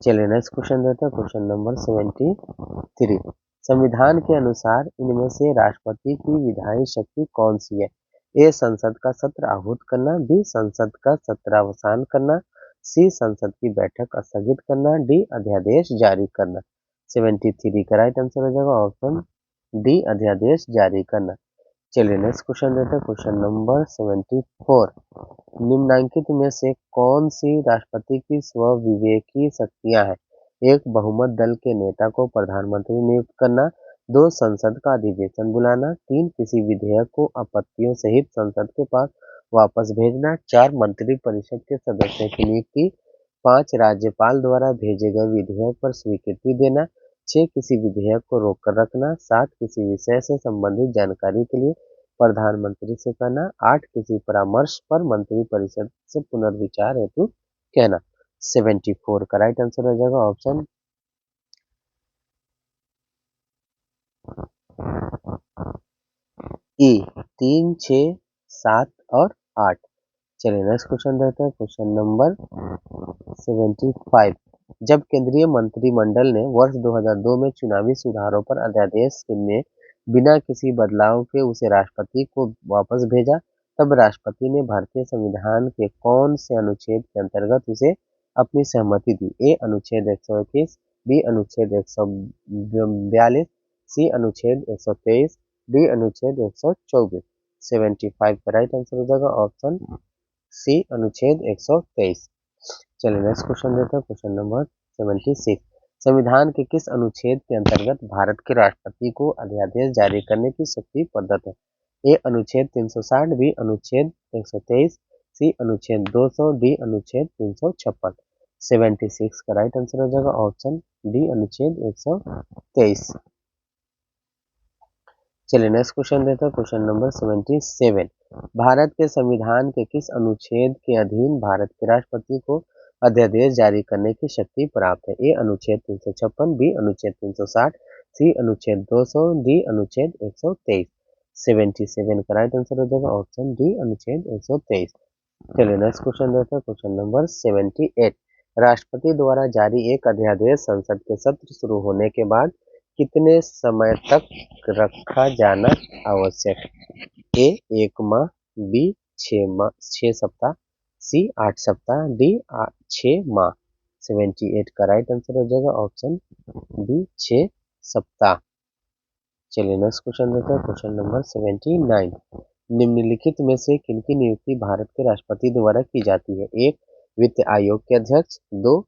चलिए नेक्स्ट क्वेश्चन देते हैं, क्वेश्चन नंबर 73। संविधान के अनुसार इनमें से राष्ट्रपति की विधायी शक्ति कौन सी है? ए संसद का सत्र आहूत करना, बी संसद का सत्रावसान करना, सी संसद की बैठक स्थगित करना, डी अध्यादेश जारी करना। 73 का राइट आंसर हो जाएगा ऑप्शन डी अध्यादेश जारी करना। चलिए नेक्स्ट क्वेश्चन देते हैं, क्वेश्चन नंबर 74। निम्नलिखित में से कौन सी राष्ट्रपति की स्वविवेकी शक्तियां हैं? एक बहुमत दल के नेता को प्रधानमंत्री नियुक्त करना, 2 संसद का अधिवेशन बुलाना, 3 किसी विधेयक को आपत्तियों सहित संसद के पास वापस भेजना, 4 मंत्रिपरिषद के सदस्यों की नियुक्ति, 5 राज्यपाल द्वारा भेजे गए विधेयक पर स्वीकृति देना, 6 किसी विधेयक को रोककर रखना, 7 किसी विषय से संबंधित जानकारी के लिए प्रधानमंत्री से कहना, 8 किसी परामर्श पर मंत्रिपरिषद से पुनर्विचार हेतु कहना। 74 का राइट आंसर हो जाएगा ऑप्शन ई 3, 6, 7 और 8। चलिए नेक्स्ट क्वेश्चन देखते हैं, क्वेश्चन नंबर 75। जब केंद्रीय मंत्रिमंडल ने वर्ष 2002 में चुनावी सुधारों पर अध्यादेश में बिना किसी बदलाव के उसे राष्ट्रपति को वापस भेजा, तब राष्ट्रपति ने भारतीय संविधान के कौन से अनुच्छेद के अंतर्गत उसे अपनी सहमति दी? ए अनुच्छेद 121, बी अनुच्छेद 142, सी अनुच्छेद 123, डी अनुच्छेद 124। 75 का राइट आंसर हो जाएगा ऑप्शन सी अनुच्छेद 123। चलिए नेक्स्ट क्वेश्चन देते हैं, क्वेश्चन नंबर 76। संविधान के किस अनुच्छेद के अंतर्गत भारत के राष्ट्रपति को अध्यादेश जारी करने की शक्ति प्रदत्त है? ए अनुच्छेद 360, बी अनुच्छेद 123, सी अनुच्छेद 200, डी अनुच्छेद 356। 76 का राइट आंसर हो जाएगा ऑप्शन डी अनुच्छेद 123। चलिए नेक्स्ट क्वेश्चन देते हैं, क्वेश्चन नंबर 77। भारत के संविधान के किस अनुच्छेद के अधीन भारत के राष्ट्रपति को अध्यादेश जारी करने की शक्ति प्राप्त है? ए अनुच्छेद 356, बी अनुच्छेद 360, सी अनुच्छेद 200, डी अनुच्छेद 123। 77 का राइट आंसर हो जाएगा ऑप्शन डी अनुच्छेद 123। चलिए नेक्स्ट क्वेश्चन देते हैं, क्वेश्चन नंबर 78। राष्ट्रपति द्वारा जारी एक अध्यादेश संसद के सत्र शुरू होने के बाद कितने समय तक रखा जाना आवश्यक? ए 1 माह, बी 6 सप्ताह, सी 8 सप्ताह, डी 6 माह। 78 का राइट आंसर हो जाएगा ऑप्शन बी 6 सप्ताह। चलिए नेक्स्ट क्वेश्चन देते हैं, क्वेश्चन नंबर 79। निम्नलिखित में से किनकी नियुक्ति भारत के राष्ट्रपति द्वारा की जाती है? 1 वित्त आयोग के अध्यक्ष, 2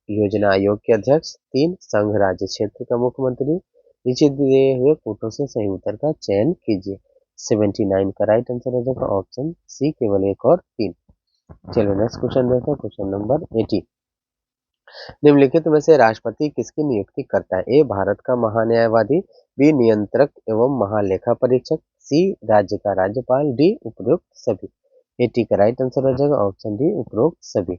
योजना आयोग के अध्यक्ष, 3 संघ राज्य क्षेत्र का मुख्यमंत्री। नीचे दिए हुए फोटो से सही उत्तर का चयन कीजिए। 79 का राइट आंसर हो जाएगा ऑप्शन सी केवल 1 और 3। चलिए नेक्स्ट क्वेश्चन देखते हैं, क्वेश्चन नंबर 80। निम्नलिखित में से राष्ट्रपति किसकी नियुक्ति करता है? ए भारत का महान्यायवादी, बी नियंत्रक एवं महालेखा परीक्षक, सी राज्य का राज्यपाल, डी उपरोक्त सभी। 80 का राइट आंसर हो जाएगा ऑप्शन डी उपरोक्त सभी।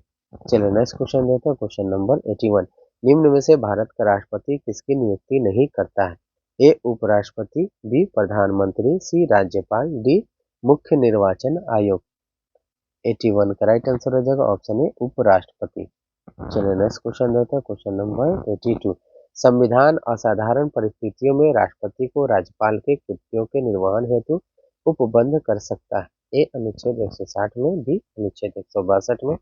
चलिए नेक्स्ट क्वेश्चन देखते हैं, क्वेश्चन नंबर 81। निम्न में से भारत का राष्ट्रपति किसकी नियुक्ति नहीं करता है? ए उपराष्ट्रपति, बी प्रधानमंत्री, सी राज्यपाल, डी मुख्य निर्वाचन आयोग। 81 का राइट आंसर हो जाएगा ऑप्शन ए उपराष्ट्रपति। चलिए नेक्स्ट क्वेश्चन देखते हैं, क्वेश्चन नंबर 82। संविधान असाधारण परिस्थितियों में राष्ट्रपति को राज्यपाल के कृत्यों के निर्वहन हेतु उपबंध कर सकता है? ए अनुच्छेद 160 में, बी अनुच्छेद 162 में,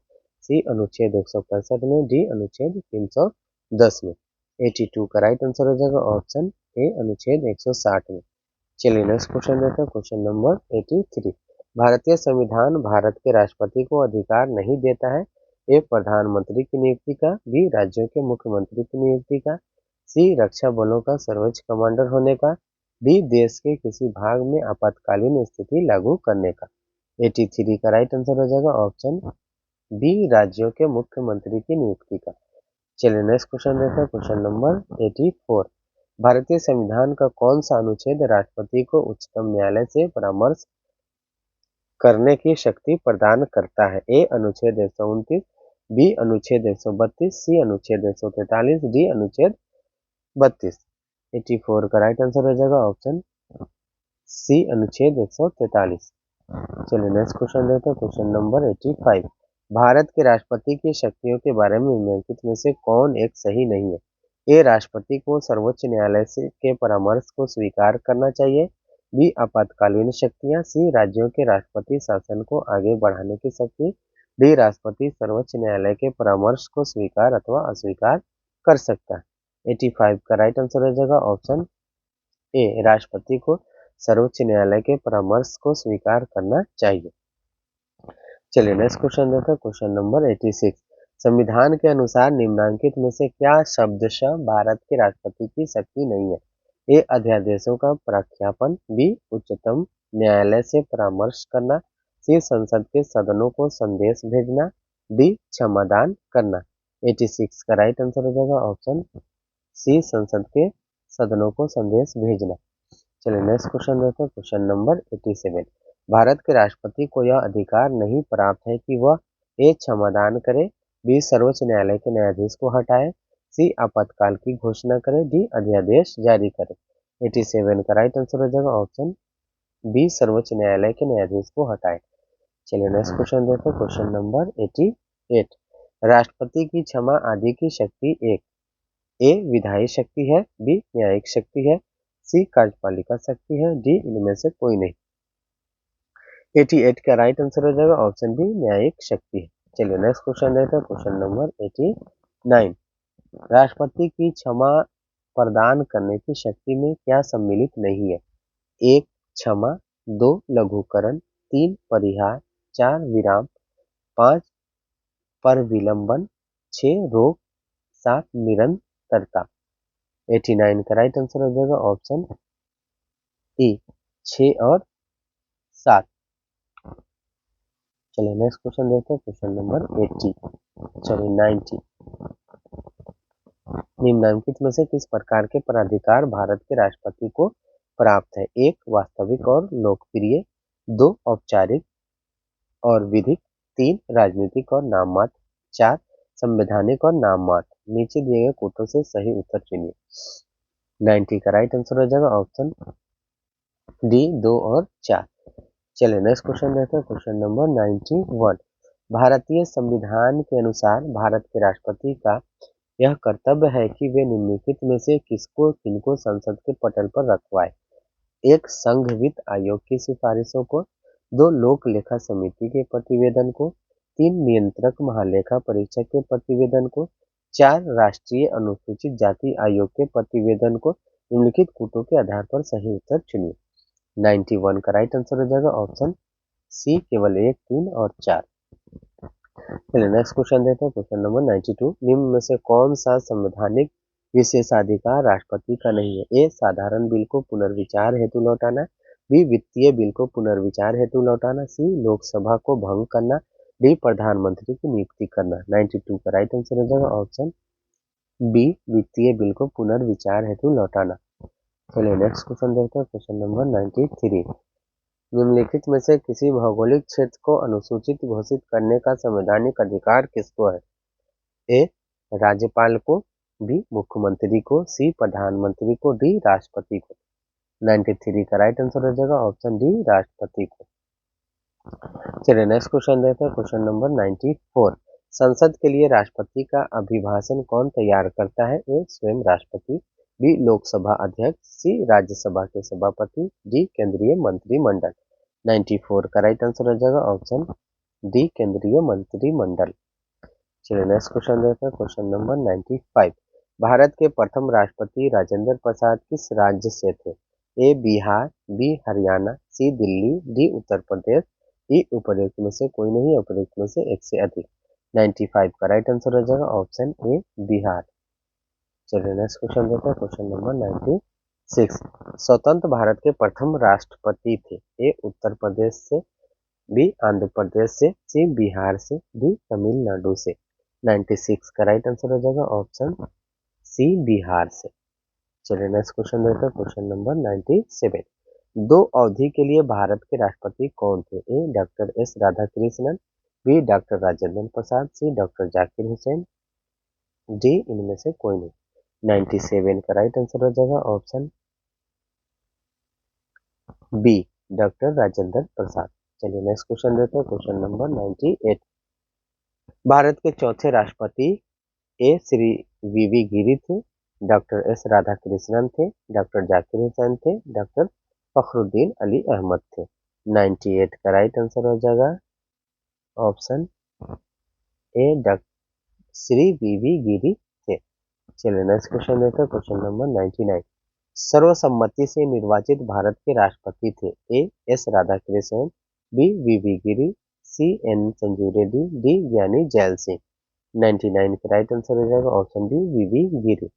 सी अनुच्छेद 165 में, डी अनुच्छेद 310 में। 82 का राइट आंसर हो जाएगा ऑप्शन ए अनुच्छेद 160 में। चलिए नेक्स्ट क्वेश्चन देखते हैं, क्वेश्चन नंबर 83। भारतीय संविधान भारत के राष्ट्रपति को अधिकार नहीं देता है ए प्रधानमंत्री की नियुक्ति का, बी राज्यों के मुख्यमंत्री की नियुक्ति का, सी रक्षा बलों का सर्वोच्च कमांडर होने का, डी देश के किसी भाग में आपातकालीन स्थिति लागू करने का। 83 का राइट आंसर हो जाएगा ऑप्शन बी राज्यों के मुख्यमंत्री की नियुक्ति का। चलिए नेक्स्ट क्वेश्चन देखते हैं, क्वेश्चन नंबर 84। भारतीय संविधान का कौन सा अनुच्छेद राष्ट्रपति को उच्चतम न्यायालय से परामर्श करने की शक्ति प्रदान करता है? ए अनुच्छेद 129, बी अनुच्छेद 132, सी अनुच्छेद 143, डी अनुच्छेद 32। 84 का राइट आंसर हो जाएगा ऑप्शन सी अनुच्छेद 143। चलिए नेक्स्ट क्वेश्चन देखते हैं, क्वेश्चन नंबर 85। भारत के राष्ट्रपति की शक्तियों के बारे में निम्नलिखित में से कौन एक सही नहीं है? ए राष्ट्रपति को सर्वोच्च न्यायालय से के परामर्श को स्वीकार करना चाहिए, बी आपातकालीन शक्तियां, सी राज्यों के राष्ट्रपति शासन को आगे बढ़ाने की शक्ति, डी राष्ट्रपति सर्वोच्च न्यायालय के परामर्श को स्वीकार अथवा अस्वीकार कर सकता है। 85 का राइट आंसर हो जाएगा ऑप्शन ए राष्ट्रपति को सर्वोच्च न्यायालय के परामर्श को स्वीकार करना चाहिए। चलिए नेक्स्ट क्वेश्चन देखते हैं, क्वेश्चन नंबर 86। संविधान के अनुसार निम्नलिखित में से क्या शब्दशः भारत के राष्ट्रपति की शक्ति नहीं है? ए अध्यादेशों का प्रख्यापन, बी उच्चतम न्यायालय से परामर्श करना, सी संसद के सदनों को संदेश भेजना, डी क्षमादान करना। 86 का राइट आंसर हो जाएगा ऑप्शन सी संसद के सदनों को संदेश भेजना। चलिए नेक्स्ट क्वेश्चन देखते हैं, क्वेश्चन नंबर 87। भारत के राष्ट्रपति को यह अधिकार नहीं प्राप्त है कि वह ए क्षमादान करे, बी सर्वोच्च न्यायालय के न्यायाधीश को हटाए, सी आपातकाल की घोषणा करे, डी अध्यादेश जारी करे। 87 का राइट आंसर हो जाएगा ऑप्शन बी सर्वोच्च न्यायालय के न्यायाधीश को हटाए। चलिए नेक्स्ट क्वेश्चन देखते हैं, क्वेश्चन नंबर 88। राष्ट्रपति की क्षमा आदि की शक्ति एक ए विधायी शक्ति है, बी न्यायिक शक्ति है, सी कार्यपालिका शक्ति है, डी इनमें से कोई नहीं। 88 का राइट आंसर हो जाएगा ऑप्शन बी न्यायिक शक्ति है। चलिए नेक्स्ट क्वेश्चन देखते हैं, क्वेश्चन नंबर 89। राष्ट्रपति की क्षमा प्रदान करने की शक्ति में क्या सम्मिलित नहीं है? एक क्षमा, दो लघुकरण, तीन परिहार, चार विराम, पांच पर विलंबन, छह रोक, सात निरंतरता। 89 का राइट आंसर हो जाएगा ऑप्शन ई 6 और 7। चलिए नेक्स्ट क्वेश्चन देखते हैं, क्वेश्चन नंबर 90। निम्नलिखित में से किस प्रकार के प्राधिकार भारत के राष्ट्रपति को प्राप्त है? एक वास्तविक और लोकप्रिय, दो औपचारिक और विधिक, तीन राजनीतिक और नाममात्र, चार संवैधानिक और नाममात्र। नीचे दिए गए कोटों से सही उत्तर चुनिए। 90 का राइट आंसर हो जाएगा ऑप्शन डी 2 और 4। चलिए नेक्स्ट क्वेश्चन देखते हैं, क्वेश्चन नंबर 91। भारतीय संविधान के अनुसार भारत के राष्ट्रपति का यह कर्तव्य है कि वे निम्नलिखित में से किनको संसद के पटल पर रखवाए? एक संघ वित्त आयोग की सिफारिशों को, दो लोक लेखा समिति के प्रतिवेदन को, तीन नियंत्रक महालेखा परीक्षक के प्रतिवेदन को, चार राष्ट्रीय अनुसूचित जाति आयोग के प्रतिवेदन को। निम्नलिखित कूटों के आधार पर सही उत्तर चुनिए। 91 का राइट आंसर हो जाएगा ऑप्शन सी केवल 1, 3 और 4। चलिए नेक्स्ट क्वेश्चन देखते हैं, क्वेश्चन नंबर 92। निम्न में से कौन सा संवैधानिक विशेषाधिकार राष्ट्रपति का नहीं है? ए साधारण बिल को पुनर्विचार हेतु लौटाना, बी वित्तीय बिल को पुनर्विचार हेतु लौटाना, सी लोकसभा को भंग करना, डी प्रधानमंत्री की नियुक्ति करना। 92 का राइट आंसर हो जाएगा ऑप्शन बी वित्तीय बिल को पुनर्विचार हेतु लौटाना। चलिए नेक्स्ट क्वेश्चन देखते हैं, क्वेश्चन नंबर 93। निम्नलिखित में से किसी भौगोलिक क्षेत्र को अनुसूचित घोषित करने का संवैधानिक अधिकार किसको है? ए राज्यपाल को, बी मुख्यमंत्री को, सी प्रधानमंत्री को, डी राष्ट्रपति को। 93 का राइट आंसर हो जाएगा ऑप्शन डी राष्ट्रपति को। चलिए नेक्स्ट क्वेश्चन देखते हैं, क्वेश्चन नंबर 94। संसद के लिए राष्ट्रपति का अभिभाषण कौन तैयार करता है? ए स्वयं राष्ट्रपति, बी लोकसभा अध्यक्ष, सी राज्यसभा के सभापति, डी केंद्रीय मंत्रिमंडल। 94 का राइट आंसर हो जाएगा ऑप्शन डी केंद्रीय मंत्रिमंडल। चलिए नेक्स्ट क्वेश्चन देखते हैं, क्वेश्चन नंबर 95। भारत के प्रथम राष्ट्रपति राजेंद्र प्रसाद किस राज्य से थे? ए बिहार, बी हरियाणा, सी दिल्ली, डी उत्तर प्रदेश, डी उपर्युक्त में से कोई नहीं, उपर्युक्त में से एक से अधिक। 95 का राइट आंसर हो जाएगा ऑप्शन ए बिहार। चलिए नेक्स्ट क्वेश्चन देखते हैं, क्वेश्चन नंबर 96। स्वतंत्र भारत के प्रथम राष्ट्रपति थे? ए उत्तर प्रदेश से, बी आंध्र प्रदेश से, सी बिहार से, डी तमिलनाडु से। 96 का राइट आंसर हो जाएगा ऑप्शन सी बिहार से। चलिए नेक्स्ट क्वेश्चन देखते हैं, क्वेश्चन नंबर 97। दो अवधि के लिए भारत के राष्ट्रपति कौन थे? A doctor S Radhakrishnan, B doctor Rajendra Prasad, C doctor Zakir Hussain, D इनमें से कोई नहीं। 97 का राइट आंसर हो जाएगा ऑप्शन बी डॉक्टर राजेंद्र प्रसाद। चलिए नेक्स्ट क्वेश्चन देखते हैं, क्वेश्चन नंबर 98। भारत के चौथे राष्ट्रपति ए श्री वीवी गिरी थे, डॉक्टर एस राधाकृष्णन थे, डॉक्टर जाकिर हुसैन थे, डॉक्टर फखरुद्दीन अली अहमद थे। 98 का राइट आंसर हो जाएगा ऑप्शन ए डॉक्टर श्री वीवी गिरी थे। चलिए नेक्स्ट क्वेश्चन देखते हैं, क्वेश्चन नंबर 99। सर्वसम्मति से निर्वाचित भारत के राष्ट्रपति थे? A S Radhakrishnan, B VV Giri, C N Sanju Reddy, D Giani Zail Singh. 99 का राइट आंसर हो जाएगा ऑप्शन डी वीवी गिरी।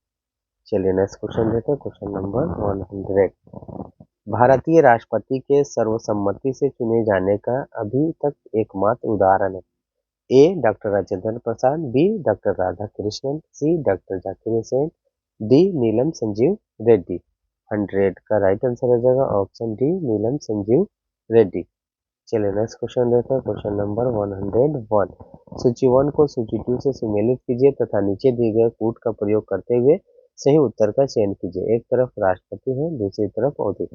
चलिए नेक्स्ट क्वेश्चन देखते हैं, क्वेश्चन नंबर 100। भारतीय राष्ट्रपति के सर्वसम्मति से चुने जाने का अभी तक एकमात्र उदाहरण है? A doctor Rajendra Prasad, B doctor Radhakrishnan, C doctor Zakir Hussain, D नीलम संजीव रेड्डी। 100 का राइट आंसर हो जाएगा ऑप्शन डी नीलम संजीव रेड्डी। चलिए नेक्स्ट क्वेश्चन देखते हैं, क्वेश्चन नंबर 101। सूची 1 को सूची 2 से सुमेलित कीजिए तथा नीचे दिए गए कूट का प्रयोग करते हुए सही उत्तर का चयन कीजिए। एक तरफ राष्ट्रपति है, दूसरी तरफ अवधि।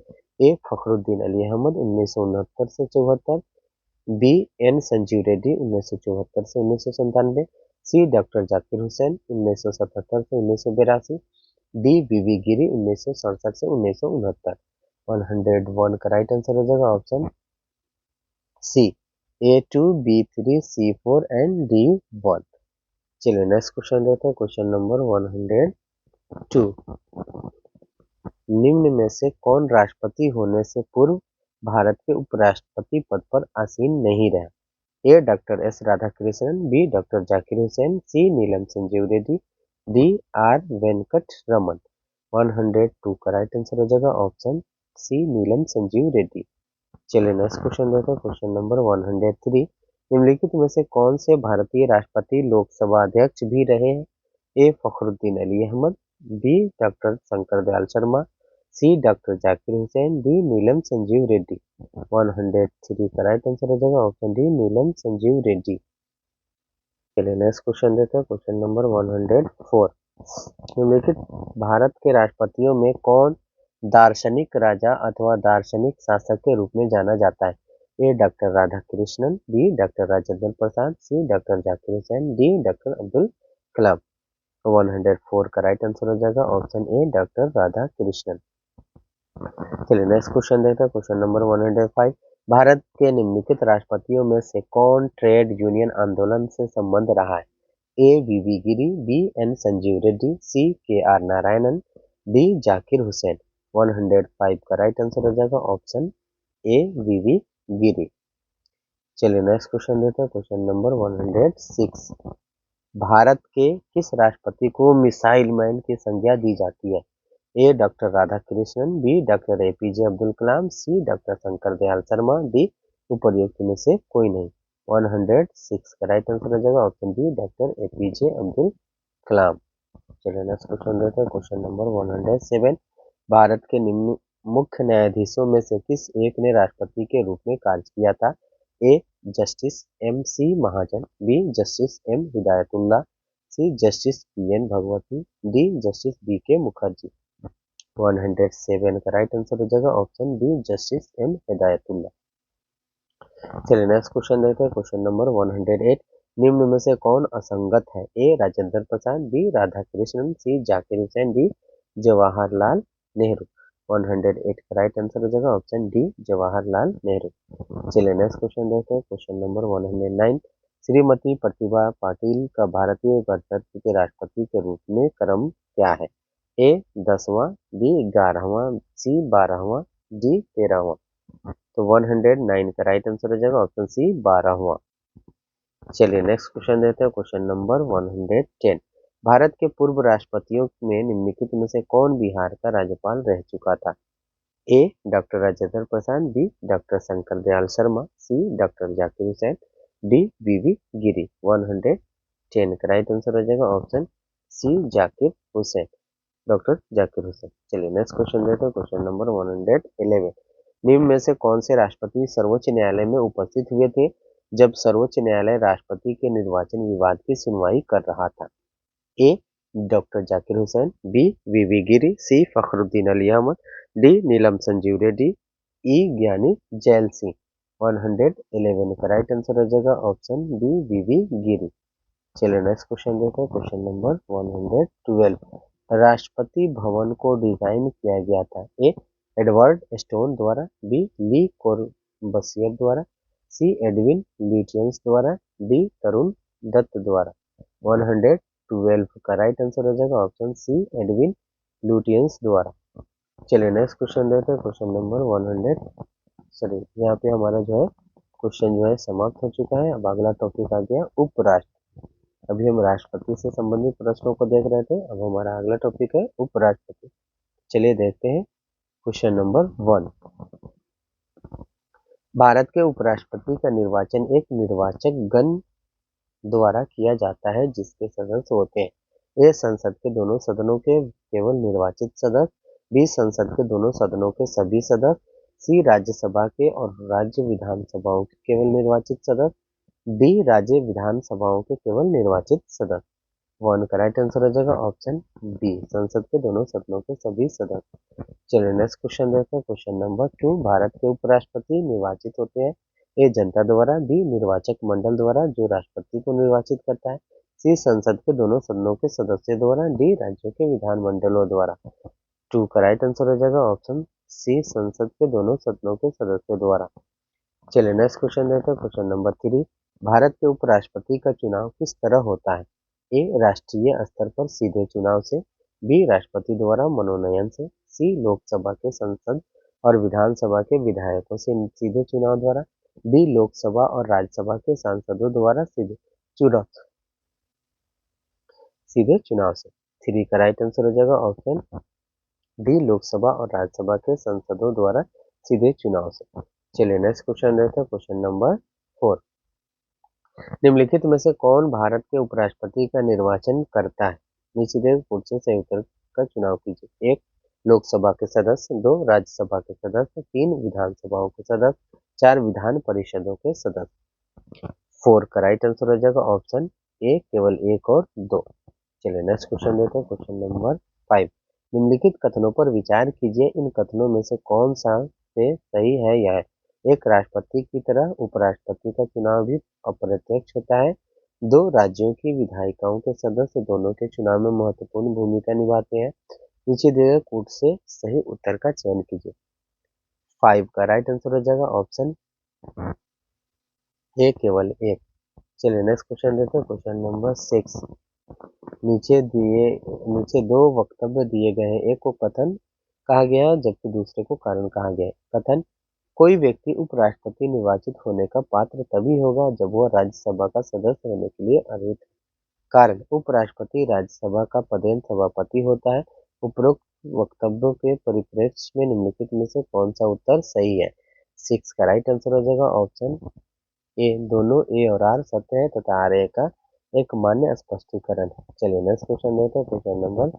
ए फखरुद्दीन अली अहमद 1969 से 74, बी एन संजीव रेड्डी 1974 से 1997, सी डॉक्टर जाकिर हुसैन 1977 से 1982, डी बीवी गिरी 1967 से 1969। 101 का राइट आंसर हो जाएगा option C A2, B3, C4 and D1। चलिए नेक्स्ट क्वेश्चन देखते हैं, क्वेश्चन नंबर 102। निम्न में से कौन राष्ट्रपति होने से पूर्व भारत के उपराष्ट्रपति पद पर आसीन नहीं रहे? A doctor S Radhakrishnan, B doctor Zakir Hussain, C Neelam Sanjiva Reddy, D R Venkataraman. 102 का राइट आंसर हो जाएगा ऑप्शन सी नीलम संजीव रेड्डी। चलिए नेक्स्ट क्वेश्चन देखते हैं, क्वेश्चन नंबर 103। निम्नलिखित में से कौन से भारतीय राष्ट्रपति लोकसभा अध्यक्ष भी रहे हैं? ए Fakhruddin Ali Ahmad, B doctor Shankar Dayal Sharma, C doctor Zakir Hussain, D नीलम संजीव रेड्डी। 103 का राइट आंसर हो जाएगा ऑप्शन डी नीलम संजीव रेड्डी। चलिए नेक्स्ट क्वेश्चन देखते हैं, क्वेश्चन नंबर 104। निम्नलिखित भारत के राष्ट्रपतियों में कौन दार्शनिक राजा अथवा दार्शनिक शासक के रूप में जाना जाता है? A doctor Radhakrishnan, B doctor Rajendra Prasad, C doctor Zakir Hussain, D doctor Abdul Kalam. 104 का राइट आंसर हो जाएगा ऑप्शन ए डॉक्टर राधाकृष्णन। चलिए नेक्स्ट क्वेश्चन देखते हैं, क्वेश्चन नंबर 105। भारत के निम्नलिखित राष्ट्रपतियों में से कौन ट्रेड यूनियन आंदोलन से संबंध रहा है? ए वीवी गिरी, बी एन संजीव रेड्डी, सी के आर नारायणन, डी जाकिर हुसैन। 105 का राइट आंसर हो जाएगा ऑप्शन ए वीवी गिरी। चलिए नेक्स्ट क्वेश्चन देखते हैं, क्वेश्चन नंबर 106। भारत के किस राष्ट्रपति को मिसाइल मैन की संज्ञा दी जाती है? A doctor Radhakrishnan, B doctor APJ Abdul Kalam, C doctor Shankar Dayal Sharma, D उपर्युक्त में से कोई नहीं। 106 का राइट आंसर हो जाएगा option B doctor APJ Abdul Kalam. चलिए नेक्स्ट क्वेश्चन देखते हैं, क्वेश्चन नंबर 107। भारत के निम्न मुख्य न्यायाधीशों में से किस एक ने राष्ट्रपति के रूप में कार्य किया था? A justice M C Mahajan, B justice M Hidayatullah, C justice P N Bhagwati, D justice B K Mukherjea. 107 का राइट आंसर हो जाएगा option B justice M Hidayatullah. चलिए नेक्स्ट क्वेश्चन देखते हैं, क्वेश्चन नंबर 108। निम्न में से कौन असंगत है? ए राजेंद्र प्रसाद, बी राधाकृष्णन, सी जाकिर हुसैन, डी जवाहरलाल नेहरू। 108 का राइट आंसर हो जाएगा ऑप्शन डी जवाहरलाल नेहरू। चलिए नेक्स्ट क्वेश्चन देखते हैं, क्वेश्चन नंबर 109। श्रीमती प्रतिभा पाटिल का भारतीय गणतंत्र के राष्ट्रपति के रूप में क्रम क्या है? ए 10वां, बी 11वां, सी 12वां, डी 13वां। तो 109 का राइट आंसर हो जाएगा ऑप्शन सी 12वां। चलिए नेक्स्ट क्वेश्चन देते हैं, क्वेश्चन नंबर 110। भारत के पूर्व राष्ट्रपतियों में निम्नलिखित में से कौन बिहार का राज्यपाल रह चुका था? A doctor Rajendra Prasad, B doctor Shankar Dayal Sharma, C doctor Zakir Hussain, D V V Giri. 110 का राइट आंसर हो जाएगा option C Zakir Hussain, doctor Zakir Hussain. चलिए नेक्स्ट क्वेश्चन देते हैं, क्वेश्चन नंबर 111। निम्न में से कौन से राष्ट्रपति सर्वोच्च न्यायालय में उपस्थित हुए थे जब सर्वोच्च न्यायालय राष्ट्रपति के निर्वाचन विवाद की सुनवाई कर रहा था? A doctor Zakir Hussain, B VV Giri, C Fakhruddin Ali Ahmad, D नीलम संजीव रेड्डी, ई ज्ञानी जैल सिंह। 111 का राइट आंसर हो जाएगा ऑप्शन बी वीवी गिरी। चलिए नेक्स्ट क्वेश्चन देखते हैं, क्वेश्चन नंबर 112। राष्ट्रपति भवन को डिजाइन किया गया था? ए एडवर्ड स्टोन द्वारा, बी ली कोर्बसियर द्वारा, सी एडविन ल्यूटियंस द्वारा, डी तरुण दत्त द्वारा। 112 का राइट आंसर हो जाएगा ऑप्शन सी एडविन ल्यूटियंस द्वारा। चलिए नेक्स्ट क्वेश्चन देखते हैं, क्वेश्चन नंबर 100 सॉरी यहाँ पे हमारा जो है क्वेश्चन जो है समाप्त हो चुका है। अब अगला टॉपिक आ गया उपराष्ट्र। अभी हम राष्ट्रपति से संबंधित प्रश्नों को देख रहे थे, अब हमारा अगला टॉपिक है उपराष्ट्रपति। चलिए देखते हैं क्वेश्चन नंबर 1। भारत के उपराष्ट्रपति का निर्वाचन एक निर्वाचक गण द्वारा किया जाता है जिसके सदस्य होते हैं: ए संसद के दोनों सदनों के केवल निर्वाचित सदस्य, बी संसद के दोनों सदनों के सभी सदस्य, सी राज्यसभा के और राज्य विधानसभाओं के केवल निर्वाचित सदस्य, डी राज्य विधानसभाओं के केवल निर्वाचित सदस्य। 1 का राइट आंसर हो जाएगा ऑप्शन बी संसद के दोनों सदनों के सभी सदस्य। चलिए नेक्स्ट क्वेश्चन देखते हैं, क्वेश्चन नंबर 2। भारत के उपराष्ट्रपति निर्वाचित होते हैं: ए जनता द्वारा, बी निर्वाचक मंडल द्वारा जो राष्ट्रपति को निर्वाचित करता है, सी संसद के दोनों सदनों के सदस्यों द्वारा, डी राज्यों के विधानमंडलों द्वारा। 2 का राइट आंसर हो जाएगा ऑप्शन सी संसद के दोनों सदनों के सदस्यों द्वारा। चलिए नेक्स्ट क्वेश्चन देखते हैं, क्वेश्चन नंबर 3। भारत के उपराष्ट्रपति का चुनाव किस तरह होता है? ए राष्ट्रीय स्तर पर सीधे चुनाव से, बी राष्ट्रपति द्वारा मनोनयन से, सी लोकसभा के संसद और विधानसभा के विधायकों से सीधे चुनाव द्वारा, डी लोकसभा और राज्यसभा के सांसदों द्वारा सीधे चुनाव से। 3 का राइट आंसर हो जाएगा ऑप्शन डी लोकसभा और राज्यसभा के सांसदों द्वारा सीधे चुनाव से। चलिए नेक्स्ट क्वेश्चन देखते हैं, क्वेश्चन नंबर 4। निम्नलिखित में से कौन भारत के उपराष्ट्रपति का निर्वाचन करता है? नीचे दिए कूट से सही उत्तर का चुनाव कीजिए। 1 लोकसभा के सदस्य, 2 राज्यसभा के सदस्य, 3 विधानसभाओं के सदस्य, 4 विधान परिषदों के सदस्य। 4 का राइट आंसर हो जाएगा ऑप्शन ए केवल 1 और 2। चलिए नेक्स्ट क्वेश्चन देखते हैं, क्वेश्चन नंबर 5। निम्नलिखित कथनों पर विचार कीजिए, इन कथनों में से कौन सा से सही है या है? एक राष्ट्रपति की तरह उपराष्ट्रपति का चुनाव भी अप्रत्यक्ष होता है। 2 राज्यों की विधायिकाओं के सदस्य दोनों के चुनाव में महत्वपूर्ण भूमिका निभाते हैं। नीचे दिए गए कूट से सही उत्तर का चयन कीजिए। 5 का राइट आंसर हो जाएगा ऑप्शन ए केवल 1। चलिए नेक्स्ट क्वेश्चन देखते हैं, क्वेश्चन नंबर 6। नीचे 2 वक्तव्य दिए गए हैं, एक को कथन कहा गया है जबकि दूसरे को कारण कहा गया है। कथन: कोई व्यक्ति उपराष्ट्रपति निर्वाचित होने का पात्र तभी होगा जब वह राज्यसभा का सदस्य होने के लिए अर्हित है। कारण: उपराष्ट्रपति राज्यसभा का पदेन सभापति होता है। उपरोक्त वक्तव्यों के परिप्रेक्ष्य में निम्नलिखित में से कौन सा उत्तर सही है? 6 का राइट आंसर हो जाएगा ऑप्शन ए दोनों ए और आर सत्य है तथा आर ए का एक मान्य स्पष्टीकरण है। चलिए नेक्स्ट क्वेश्चन देखते हैं, क्वेश्चन नंबर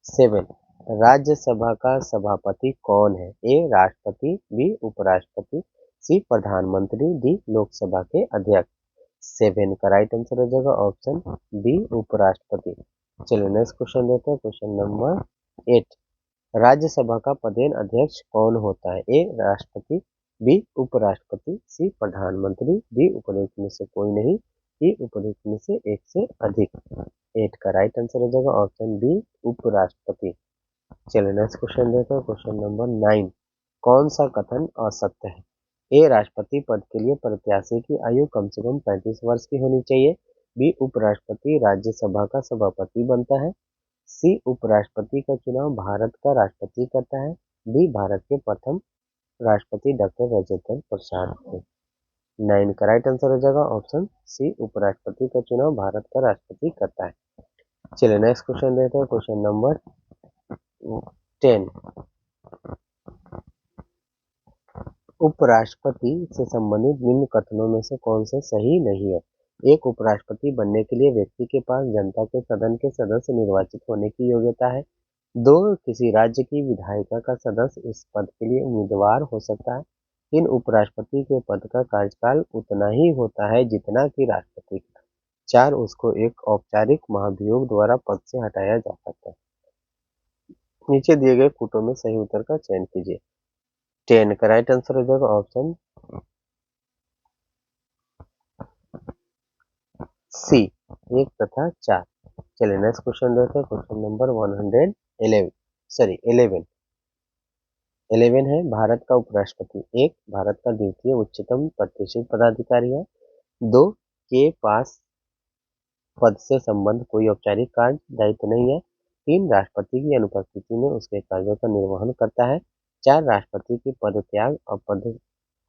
7। राज्यसभा का सभापति कौन है? ए राष्ट्रपति, बी उपराष्ट्रपति, सी प्रधानमंत्री, डी लोकसभा के अध्यक्ष। 7 का राइट आंसर हो जाएगा ऑप्शन बी उपराष्ट्रपति। चलिए नेक्स्ट क्वेश्चन देखते हैं, क्वेश्चन नंबर 8। राज्यसभा का पदेन अध्यक्ष कौन होता है? ए राष्ट्रपति, बी उपराष्ट्रपति, सी प्रधानमंत्री, डी उपरोक्त में से कोई नहीं, ई उपरोक्त में से एक से अधिक। 8 का राइट आंसर हो जाएगा ऑप्शन बी उपराष्ट्रपति। चलिए नेक्स्ट क्वेश्चन देखते हैं, क्वेश्चन नंबर 9। कौन सा कथन असत्य है? ए राष्ट्रपति पद के लिए प्रत्याशी की आयु कम से कम 35 वर्ष की होनी चाहिए, बी उपराष्ट्रपति राज्यसभा का सभापति बनता है, सी उपराष्ट्रपति का चुनाव भारत का राष्ट्रपति करता है, डी भारत के प्रथम राष्ट्रपति डॉक्टर राजेंद्र प्रसाद थे। 9 का राइट आंसर हो जाएगा ऑप्शन सी, उपराष्ट्रपति का चुनाव भारत का राष्ट्रपति करता है। चलिए नेक्स्ट क्वेश्चन देखते हैं, क्वेश्चन नंबर 10। उपराष्ट्रपति से संबंधित निम्न कथनों में से कौन से सही नहीं है? एक, उपराष्ट्रपति बनने के लिए व्यक्ति के पास जनता के सदन के सदस्य निर्वाचित होने की योग्यता है। 2, किसी राज्य की विधायिका का सदस्य इस पद के लिए उम्मीदवार हो सकता है। 3, उपराष्ट्रपति के पद का कार्यकाल उतना ही होता है जितना कि राष्ट्रपति का। 4, उसको एक औपचारिक महाभियोग द्वारा पद से हटाया जा सकता है। नीचे दिए गए फुटो में सही उत्तर का चयन कीजिए। 10 का राइट आंसर हो जाएगा ऑप्शन सी, 1 तथा 4। चलिए नेक्स्ट क्वेश्चन देखते हैं, क्वेश्चन नंबर 11 11 है, भारत का उपराष्ट्रपति 1, भारत का द्वितीय उच्चतम प्रतिष्ठित पदाधिकारी है। 2, के पास पद से संबंध कोई औपचारिक कार्य दायित्व नहीं है। 3, राष्ट्रपति की अनुपस्थिति में उसके कार्यों का निर्वहन करता है। 4, राष्ट्रपति की पद त्याग,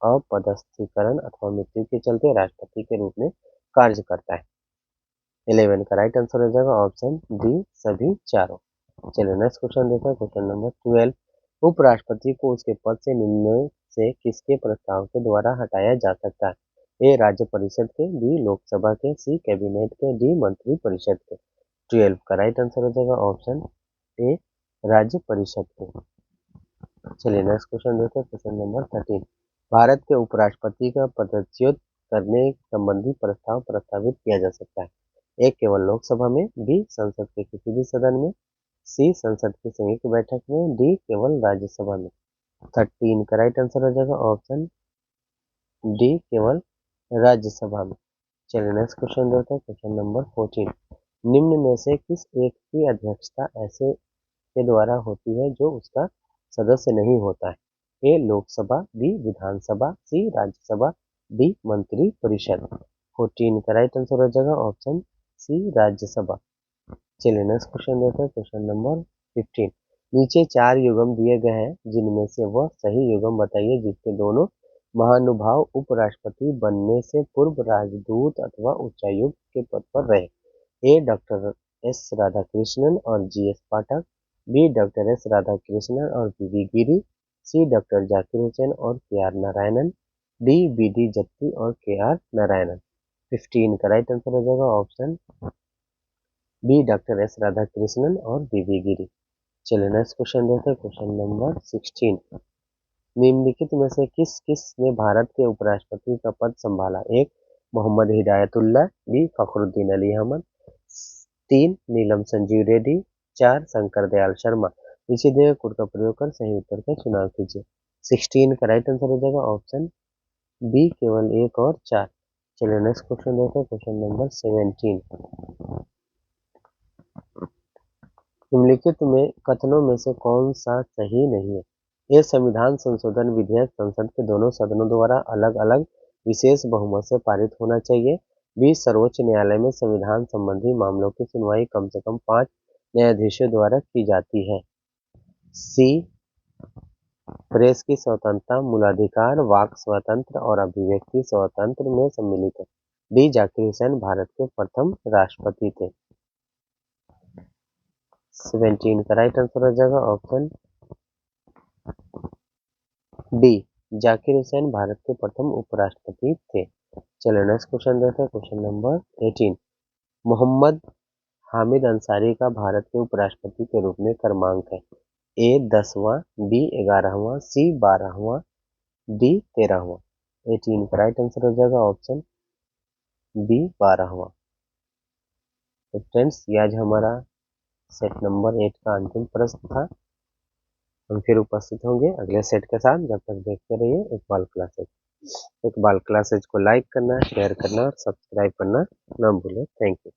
अपदस्थीकरण अथवा मृत्यु के चलते राष्ट्रपति के रूप में कार्य करता है। 11 का राइट आंसर हो जाएगा ऑप्शन डी, सभी चारों। चलिए नेक्स्ट क्वेश्चन देखते हैं, क्वेश्चन नंबर 12। उपराष्ट्रपति को उसके पद से निम्न से किसके प्रस्ताव के द्वारा हटाया जा सकता है? ए, राज्य परिषद के, बी, लोकसभा के, सी, कैबिनेट के, डी, मंत्री परिषद के। 12 का राइट आंसर हो जाएगा ऑप्शन ए, राज्य परिषद के। चलिए नेक्स्ट क्वेश्चन देखते हैं, क्वेश्चन नंबर 13। भारत के उपराष्ट्रपति का पदच्युत करने संबंधी प्रस्ताव प्रस्तावित किया जा सकता है। ए, केवल लोकसभा में, बी, संसद के किसी भी सदन में, सी, संसद की संयुक्त बैठक में, डी, केवल राज्यसभा में। 13 का राइट आंसर हो जाएगा ऑप्शन डी, केवल राज्यसभा में। चलिए नेक्स्ट क्वेश्चन देखते हैं, क्वेश्चन नंबर 14। निम्न में से किस एक की अध्यक्षता ऐसे के द्वारा होती है जो उसका सदस्य नहीं होता है? ए, लोकसभा, बी, विधानसभा, सी, राज्यसभा, डी, मंत्री परिषद। 14 का राइट आंसर हो जाएगा ऑप्शन सी, राज्यसभा। चलिए नेक्स्ट क्वेश्चन देखते हैं, क्वेश्चन नंबर 15। नीचे 4 युगम दिए गए हैं, जिनमें से वह सही युगम बताइए जिसके दोनों महानुभाव उपराष्ट्रपति बनने से पूर्व राजदूत अथवा उच्चायुक्त के पद पर रहे। ए, डॉक्टर एस राधाकृष्णन और G S Pathak, B, doctor S Radhakrishnan और we Giri, C, doctor Zakir Hussain और के आर नारायणन, डी, बी डी जत्ती और के आर नारायणन। 15 का राइट आंसर हो जाएगा option B, doctor S Radhakrishnan और वी गिरी। चलिए नेक्स्ट क्वेश्चन देखते हैं, क्वेश्चन नंबर 16। निम्नलिखित में से किस किस ने भारत के उपराष्ट्रपति का पद संभाला? 1, मोहम्मद हिदायतुल्लाह, बी, फखरुद्दीन अली अहमद, 3, नीलम संजीव रेड्डी, 4, शंकर दयाल शर्मा। नीचे दिए कोड का प्रयोग कर सही उत्तर का चुनाव कीजिए। 16 का राइट आंसर हो जाएगा ऑप्शन बी, केवल 1 और 4। चलिए नेक्स्ट क्वेश्चन देखते हैं, क्वेश्चन नंबर 17। निम्नलिखित में कथनों में से कौन सा सही नहीं है? ये संविधान संशोधन विधेयक संसद के दोनों सदनों द्वारा अलग अलग विशेष बहुमत से पारित होना चाहिए। बी, सर्वोच्च न्यायालय में संविधान संबंधी मामलों की सुनवाई कम से कम 5 न्यायाधीशों द्वारा की जाती है। सी, प्रेस की स्वतंत्रता, मूलाधिकार, वाक स्वतंत्र और अभिव्यक्ति स्वतंत्र में सम्मिलित है। डी, जाकिर हुसैन भारत के प्रथम राष्ट्रपति थे। 17 का राइट आंसर हो जाएगा ऑप्शन डी, जाकिर हुसैन भारत के प्रथम उपराष्ट्रपति थे। चलिए नेक्स्ट क्वेश्चन देखते हैं, क्वेश्चन नंबर 18। मोहम्मद हामिद अंसारी का भारत के उपराष्ट्रपति के रूप में क्रमांक है? ए, 10वां, बी, 11वां, सी, 12वां, डी, 13वां। 18 का राइट आंसर हो जाएगा ऑप्शन बी, 12वां। तो फ्रेंड्स, ये आज हमारा सेट नंबर 8 का अंतिम प्रश्न था। हम फिर उपस्थित होंगे अगले सेट के साथ। जब तक देखते रहिए इकबाल क्लासेज। इकबाल क्लासेज को लाइक करना, शेयर करना और सब्सक्राइब करना ना भूलें। Thank you.